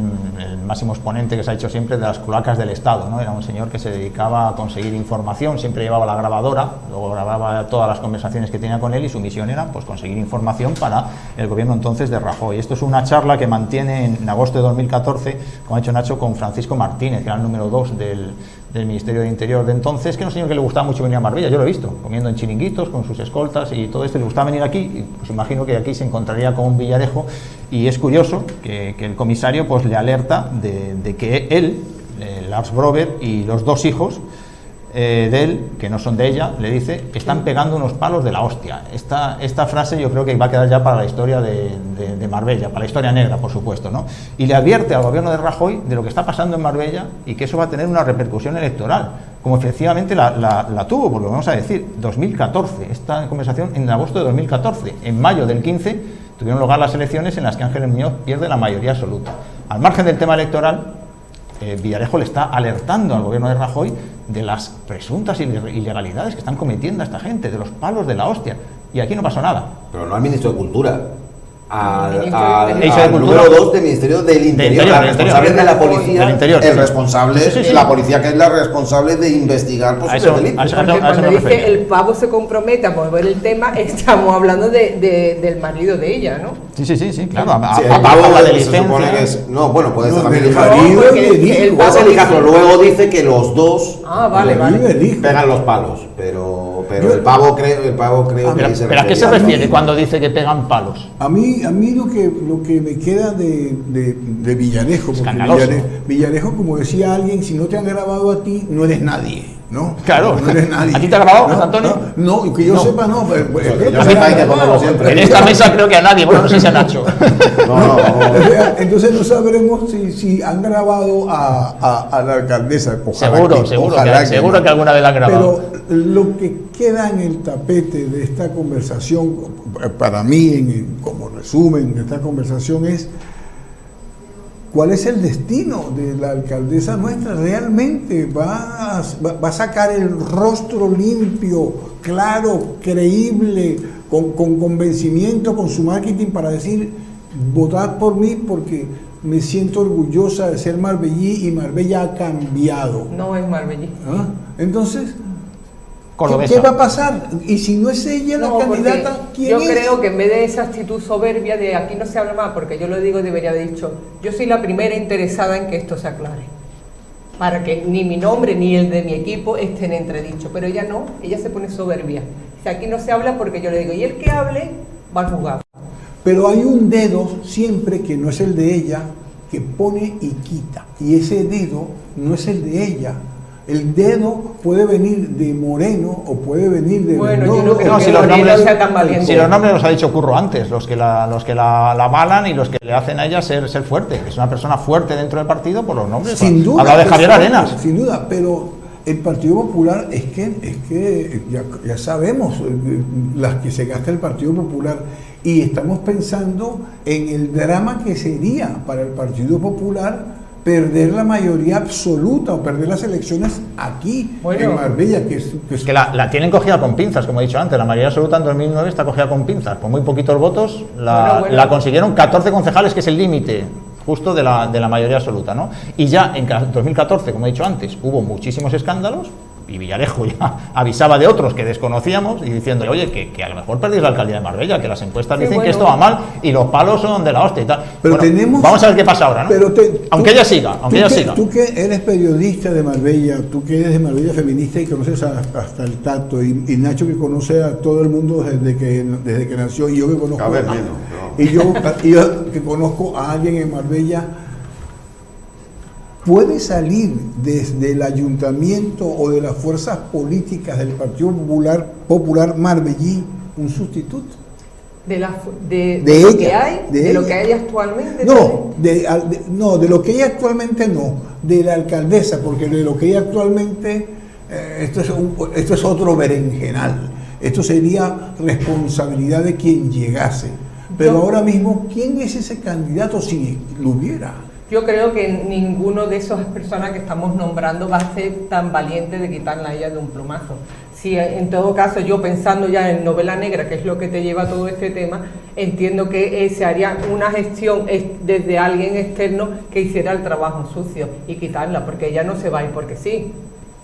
máximo exponente que se ha hecho siempre de las cloacas del Estado, ¿no? Era un señor que se dedicaba a conseguir información, siempre llevaba la grabadora, luego grababa todas las conversaciones que tenía con él, y su misión era pues conseguir información para el gobierno entonces de Rajoy. Esto es una charla que mantiene en agosto de 2014, como ha dicho Nacho, con Francisco Martínez, que era el número 2 del del Ministerio de Interior de entonces, que era un señor que le gustaba mucho venir a Marbella, yo lo he visto, comiendo en chiringuitos con sus escoltas y todo esto, le gustaba venir aquí, y pues imagino que aquí se encontraría con un Villarejo, y es curioso que el comisario pues le alerta de que él, Lars Brover, y los dos hijos de él, que no son de ella, le dice, están pegando unos palos de la hostia. Esta frase yo creo que va a quedar ya para la historia de Marbella, para la historia negra, por supuesto, ¿no? Y le advierte al gobierno de Rajoy de lo que está pasando en Marbella y que eso va a tener una repercusión electoral, como efectivamente la tuvo, porque vamos a decir, 2014, esta conversación en agosto de 2014, en mayo del 15 tuvieron lugar las elecciones en las que Ángel Muñoz pierde la mayoría absoluta. Al margen del tema electoral, Villarejo le está alertando al gobierno de Rajoy de las presuntas ilegalidades que están cometiendo a esta gente, de los palos de la hostia, y aquí no pasó nada. Pero no al ministro de Cultura, al número 2 del Ministerio del Interior, la responsable de la policía, el responsable, la policía que es la responsable de investigar posibles delitos. Porque cuando dice el pavo se compromete a mover el tema, estamos hablando del marido de ella, ¿no? Sí, claro. El pavo se supone que es... No, bueno, puede ser también el hijastro. Luego dice que los dos pegan los palos, pero el pavo creo que se ¿Pero a qué se refiere cuando dice que pegan palos? A mí lo que me queda de Villarejo, porque Villarejo, como decía alguien, si no te han grabado a ti, no eres nadie. ¿No? Claro, no eres nadie. ¿A ti te ha grabado, José Antonio? No, que yo sepa, no. En esta mesa creo que a nadie, bueno, no sé si a Nacho. Entonces no sabremos si han grabado a la alcaldesa. Seguro que alguna vez la han grabado. Pero lo que queda en el tapete de esta conversación, para mí, como resumen de esta conversación, es ¿cuál es el destino de la alcaldesa nuestra? ¿Realmente va a sacar el rostro limpio, claro, creíble, con convencimiento, con su marketing para decir, votad por mí porque me siento orgullosa de ser marbellí y Marbella ha cambiado? No es marbellí. Entonces, ¿qué va a pasar? Y si no es ella la candidata, ¿quién es? Yo creo que en vez de esa actitud soberbia de aquí no se habla más, porque yo lo digo, debería haber dicho, yo soy la primera interesada en que esto se aclare, para que ni mi nombre ni el de mi equipo estén entredicho. Pero ella no, ella se pone soberbia. Si aquí no se habla, porque yo le digo, y el que hable va a jugar. Pero hay un dedo siempre que no es el de ella, que pone y quita, y ese dedo no es el de ella. El dedo puede venir de Moreno o puede venir de... Bueno, yo no creo que Moreno sea tan valiente. Si los nombres los ha dicho Curro antes, los que la avalan y los que le hacen a ella ser fuerte. Es una persona fuerte dentro del partido por los nombres. Sin duda. Habla de Javier Arenas. Sin duda, pero el Partido Popular es que ya sabemos las que se gasta el Partido Popular, y estamos pensando en el drama que sería para el Partido Popular perder la mayoría absoluta o perder las elecciones aquí, en Marbella, que la tienen cogida con pinzas, como he dicho antes. La mayoría absoluta en 2009 está cogida con pinzas, por muy poquitos votos la consiguieron 14 concejales, que es el límite justo de la mayoría absoluta, ¿no? Y ya en 2014, como he dicho antes, hubo muchísimos escándalos, y Villarejo ya avisaba de otros que desconocíamos y diciendo, oye, que a lo mejor perdéis la alcaldía de Marbella, que las encuestas dicen que esto va mal y los palos son de la hostia y tal. Pero vamos a ver qué pasa ahora, ¿no? Aunque ella siga. Tú que eres periodista de Marbella, tú que eres de Marbella feminista y conoces hasta el tacto, y Nacho que conoce a todo el mundo desde que nació, y yo que conozco y yo que conozco a alguien en Marbella, ¿puede salir desde el ayuntamiento o de las fuerzas políticas del Partido Popular Marbellí un sustituto? ¿De lo que hay actualmente? No, de lo que hay actualmente no, de la alcaldesa, porque de lo que hay actualmente, esto es otro berenjenal. Esto sería responsabilidad de quien llegase. Pero ahora mismo, ¿quién es ese candidato si lo hubiera? Yo creo que ninguno de esas personas que estamos nombrando va a ser tan valiente de quitarla a ella de un plumazo. Si en todo caso, yo pensando ya en novela negra, que es lo que te lleva a todo este tema, entiendo que se haría una gestión desde alguien externo que hiciera el trabajo sucio y quitarla, porque ella no se va a ir porque sí.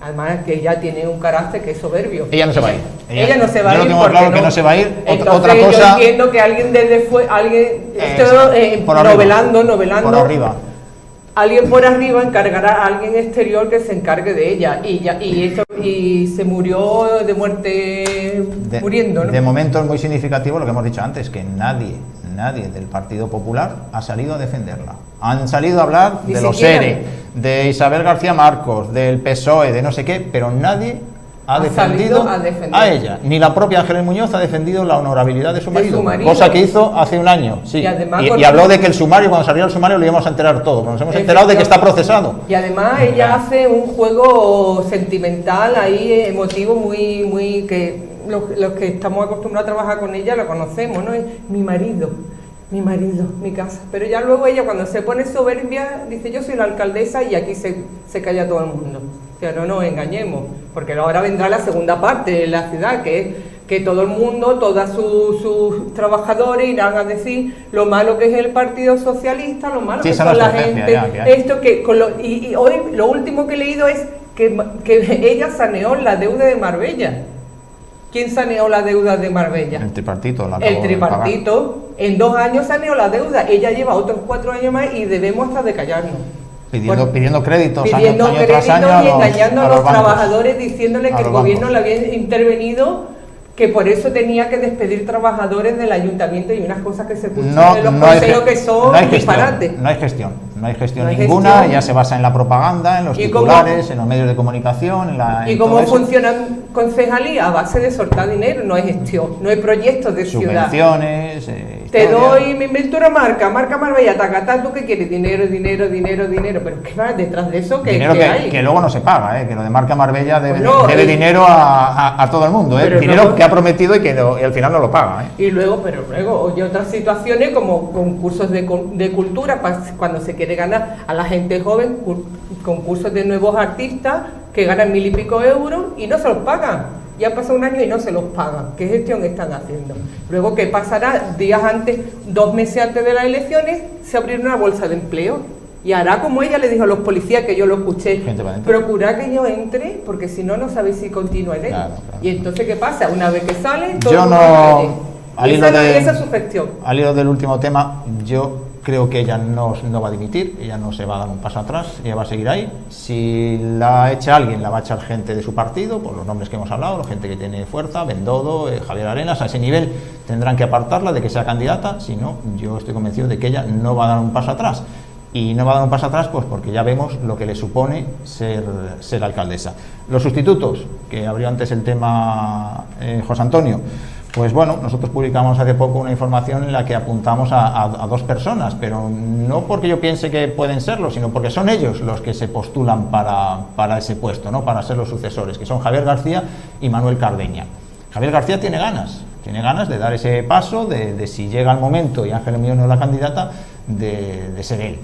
Además que ella tiene un carácter que es soberbio. Ella no se va a ir. Ella no se va a ir. Yo lo tengo claro que no se va a ir. Otra cosa. Yo entiendo que alguien desde novelando. Por arriba. alguien por arriba encargará a alguien exterior que se encargue de ella, y se murió de muerte muriendo, ¿no? De momento es muy significativo lo que hemos dicho antes, que nadie del Partido Popular ha salido a defenderla. Han salido a hablar de los ERE, de Isabel García Marcos, del PSOE, de no sé qué, pero nadie ha defendido a ella. Ni la propia Ángeles Muñoz ha defendido la honorabilidad de su marido, cosa que hizo hace un año. Sí. Y habló de que el sumario, cuando saliera el sumario, lo íbamos a enterar todo. Nos hemos enterado de que está procesado. Y además ella hace un juego sentimental ahí, emotivo, muy que los que estamos acostumbrados a trabajar con ella lo conocemos, ¿no? Es mi marido, mi casa. Pero ya luego ella, cuando se pone soberbia, dice: yo soy la alcaldesa, y aquí se calla todo el mundo. O sea, no nos engañemos, porque ahora vendrá la segunda parte de la ciudad, que es que todo el mundo, todos sus trabajadores irán a decir lo malo que es el Partido Socialista, lo malo que son la gente, esto que y hoy lo último que he leído es que ella saneó la deuda de Marbella. ¿Quién saneó la deuda de Marbella? El tripartito. El tripartito. En 2 años saneó la deuda. Ella lleva otros 4 años más y debemos hasta de callarnos. Pidiendo créditos año tras año y engañando a los trabajadores, diciéndole que el gobierno le había intervenido, que por eso tenía que despedir trabajadores del ayuntamiento, y unas cosas que se escuchan en los consejos que son disparates. No hay gestión ninguna, ya se basa en la propaganda, en los titulares, en los medios de comunicación. ¿Y cómo funciona concejalía? A base de soltar dinero, no hay gestión, no hay proyectos de ciudad. Subvenciones, te doy, me invento una marca Marbella, tacatá, ¿tú qué quieres? Dinero, pero ¿qué va detrás de eso? Dinero que luego no se paga, que lo de marca Marbella debe dinero a todo el mundo, dinero que ha prometido y al final no lo paga. Y luego, oye, otras situaciones como concursos de cultura, cuando se quiere ganar a la gente joven, concursos de nuevos artistas que ganan 1000 y pico euros y no se los pagan. Ya ha pasado un año y no se los pagan. ¿Qué gestión están haciendo? Luego, ¿qué pasará? Días antes, 2 meses antes de las elecciones, se abrirá una bolsa de empleo. Y hará como ella le dijo a los policías, que yo lo escuché: procura que yo entre, porque si no, no sabéis si continúa en él. Claro. Y entonces, ¿qué pasa? Una vez que sale, todo yo no... Esa es su gestión. Al hilo del último tema, yo creo que ella no va a dimitir, ella no se va a dar un paso atrás, ella va a seguir ahí. Si la echa alguien, la va a echar gente de su partido, por los nombres que hemos hablado, la gente que tiene fuerza, Bendodo, Javier Arenas. A ese nivel tendrán que apartarla de que sea candidata, si no, yo estoy convencido de que ella no va a dar un paso atrás. Y no va a dar un paso atrás pues porque ya vemos lo que le supone ser alcaldesa. Los sustitutos, que abrió antes el tema José Antonio, pues bueno, nosotros publicamos hace poco una información en la que apuntamos a 2 personas, pero no porque yo piense que pueden serlo, sino porque son ellos los que se postulan para ese puesto, ¿no? Para ser los sucesores, que son Javier García y Manuel Cardeña. Javier García tiene ganas de dar ese paso, de si llega el momento y Ángeles Muñoz no es la candidata, de ser él.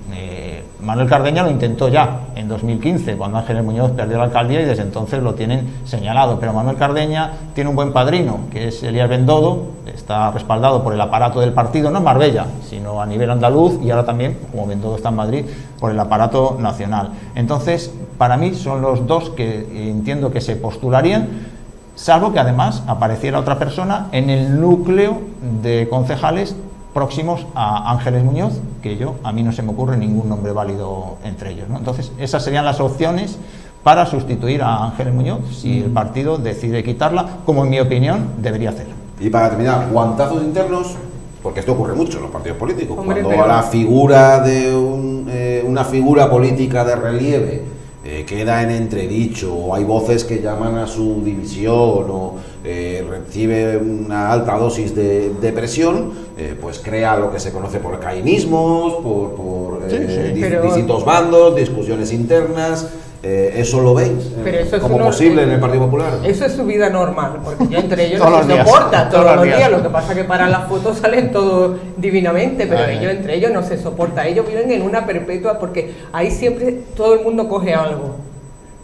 Manuel Cardeña lo intentó ya en 2015, cuando Ángeles Muñoz perdió la alcaldía, y desde entonces lo tienen señalado. Pero Manuel Cardeña tiene un buen padrino, que es Elías Bendodo, está respaldado por el aparato del partido, no en Marbella, sino a nivel andaluz, y ahora también, como Bendodo está en Madrid, por el aparato nacional. Entonces, para mí son los 2 que entiendo que se postularían, salvo que además apareciera otra persona en el núcleo de concejales próximos a Ángeles Muñoz, que a mí no se me ocurre ningún nombre válido entre ellos, ¿no? Entonces, esas serían las opciones para sustituir a Ángeles Muñoz, si el partido decide quitarla, como en mi opinión debería hacerlo. Y para terminar, guantazos internos, porque esto ocurre mucho en los partidos políticos. Cuando a la figura de una figura política de relieve queda en entredicho, o hay voces que llaman a su división, o recibe una alta dosis de presión, pues crea lo que se conoce por cainismos, por distintos bandos, discusiones internas. ¿Eso lo veis como posible en el Partido Popular? Eso es su vida normal, porque yo entre ellos no se soporta todos los días. Lo que pasa es que para las fotos salen todos divinamente, pero ellos entre ellos no se soporta. Ellos viven en una perpetua, porque ahí siempre todo el mundo coge algo.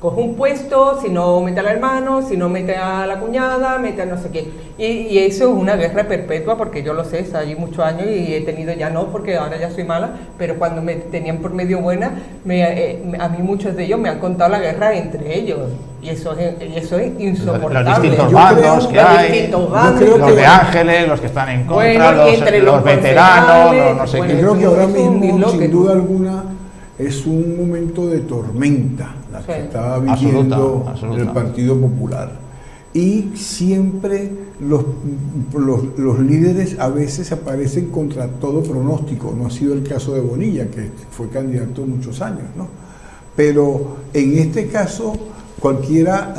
Coge un puesto, si no mete al hermano, si no mete a la cuñada, mete a no sé qué. Y eso es una guerra perpetua, porque yo lo sé, está allí muchos años y he tenido, ya no, porque ahora ya soy mala, pero cuando me tenían por medio buena, a mí muchos de ellos me han contado la guerra entre ellos. Y eso es insoportable. Los distintos bandos que hay, los de Ángeles, los que están en contra, los veteranos, no sé qué. Yo creo que ahora mismo, sin duda alguna, es un momento de tormenta la que estaba viviendo el Partido Popular. Y siempre los líderes a veces aparecen contra todo pronóstico. No ha sido el caso de Bonilla, que fue candidato muchos años, ¿no? Pero en este caso, cualquiera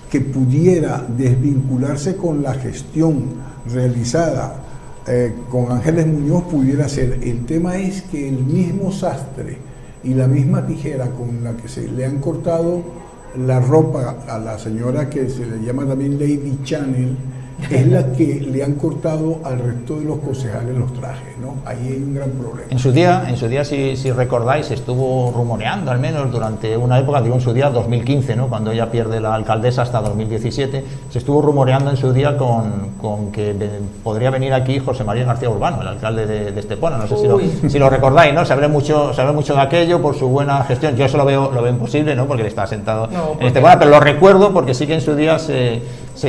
que pudiera desvincularse con la gestión realizada con Ángeles Muñoz pudiera ser. El tema es que el mismo sastre y la misma tijera con la que se le han cortado la ropa a la señora que se le llama también Lady Channel es la que le han cortado al resto de los concejales los trajes, ¿no? Ahí hay un gran problema. En su día si recordáis, estuvo rumoreando, al menos durante una época, digo en su día, 2015, ¿no? Cuando ella pierde la alcaldesa hasta 2017, se estuvo rumoreando en su día con que podría venir aquí José María García Urbano, el alcalde de Estepona. No sé si lo recordáis, ¿no? Se habla mucho de aquello por su buena gestión. Yo eso lo veo imposible, ¿no? Porque él está sentado en Estepona, pero lo recuerdo porque sí que en su día se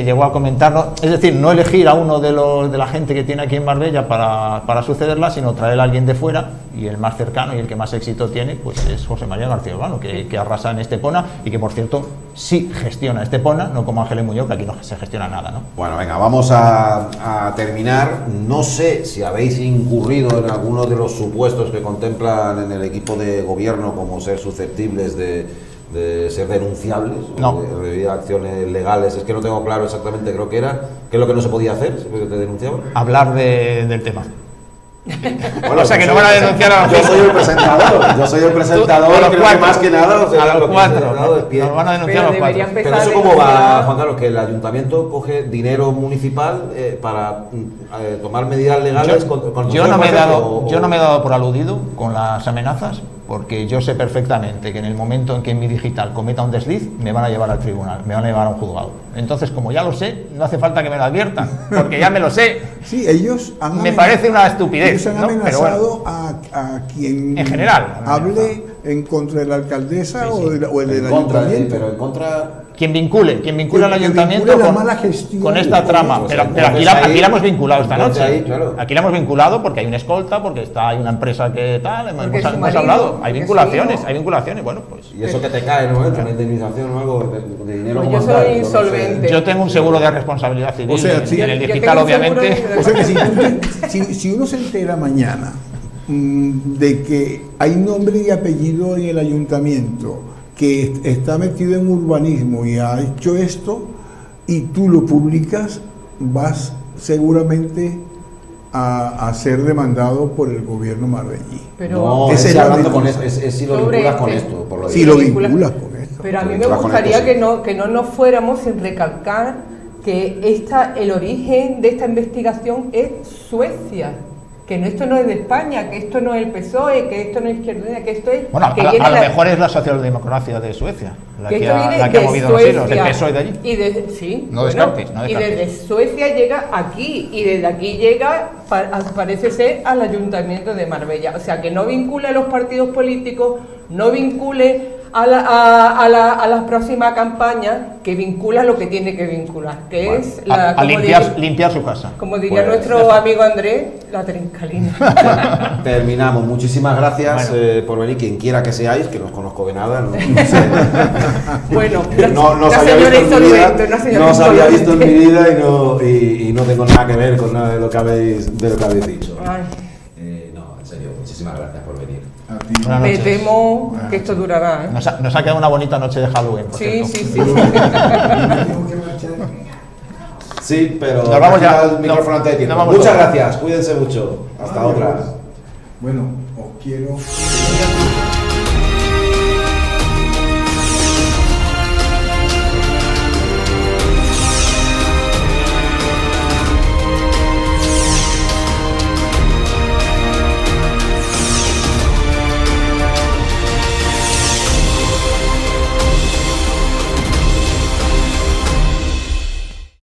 llegó a comentarlo. Es decir, no elegir a uno de la gente que tiene aquí en Marbella para sucederla, sino traer a alguien de fuera, y el más cercano y el que más éxito tiene pues es José María García Urbano, que arrasa en Estepona y que, por cierto, sí gestiona Estepona, no como Ángeles Muñoz, que aquí no se gestiona nada, ¿no? Bueno, venga, vamos a terminar. No sé si habéis incurrido en alguno de los supuestos que contemplan en el equipo de gobierno como ser susceptibles de ser denunciables, no, de acciones legales. Es que no tengo claro exactamente, creo que era, qué es lo que no se podía hacer, si te denunciaban. Hablar del tema. Bueno, o sea, que no van a denunciar a los Yo soy el presentador, creo que más que nada, o sea, a los cuatro, nos van a denunciar a los cuatro. Pero eso cómo va, Juan Carlos, que el ayuntamiento coge dinero municipal para tomar medidas legales con yo no me he dado por aludido con las amenazas, porque yo sé perfectamente que en el momento en que en mi digital cometa un desliz, me van a llevar al tribunal, me van a llevar a un juzgado. Entonces, como ya lo sé, no hace falta que me lo adviertan, porque ya me lo sé. Sí, ellos han me parece una estupidez. Ellos han amenazado a quien en general hable en contra de la alcaldesa o del ayuntamiento. Pero en contra... Quien vincule al ayuntamiento con esta trama, pero aquí la hemos vinculado esta noche. Aquí la hemos vinculado porque hay una escolta, porque hay una empresa que tal, hemos hablado, hay vinculaciones, bueno, pues. Y eso que te cae, ¿no? Una indemnización o algo de dinero. Pues yo soy insolvente. Yo tengo un seguro de responsabilidad civil, o sea, en el digital, obviamente. O sea que si uno se entera mañana de que hay nombre y apellido en el ayuntamiento que está metido en urbanismo y ha hecho esto, y tú lo publicas, vas seguramente a ser demandado por el gobierno marbellí. Pero no, es si lo vinculas con esto. Por lo si lo vinculas con esto. Pero a mí me gustaría que no nos fuéramos sin recalcar que el origen de esta investigación es Suecia. Que esto no es de España, que esto no es el PSOE, que esto no es Izquierda, que esto es... Bueno, a lo mejor es la socialdemocracia de Suecia, la que ha movido los hilos, el PSOE de allí. Sí, no descartes. Y desde Suecia llega aquí, y desde aquí llega, parece ser, al Ayuntamiento de Marbella. O sea, que no vincule a los partidos políticos, no vincule a la próxima campaña, que vincula lo que tiene que vincular, que es limpiar su casa. Como diría nuestro amigo Andrés, la trincalina. Terminamos. Muchísimas gracias por venir, quien quiera que seáis, que no os conozco de nada. No sé. Bueno, no os había visto en mi vida y no tengo nada que ver con nada de lo que habéis dicho. No, en serio, muchísimas gracias por venir. Me temo que esto durará, ¿eh? Nos ha quedado una bonita noche de Halloween. Sí. Sí, pero nos vamos ya. El micrófono antes de tiempo. Muchas gracias, cuídense mucho. Hasta otra. Bueno, os quiero...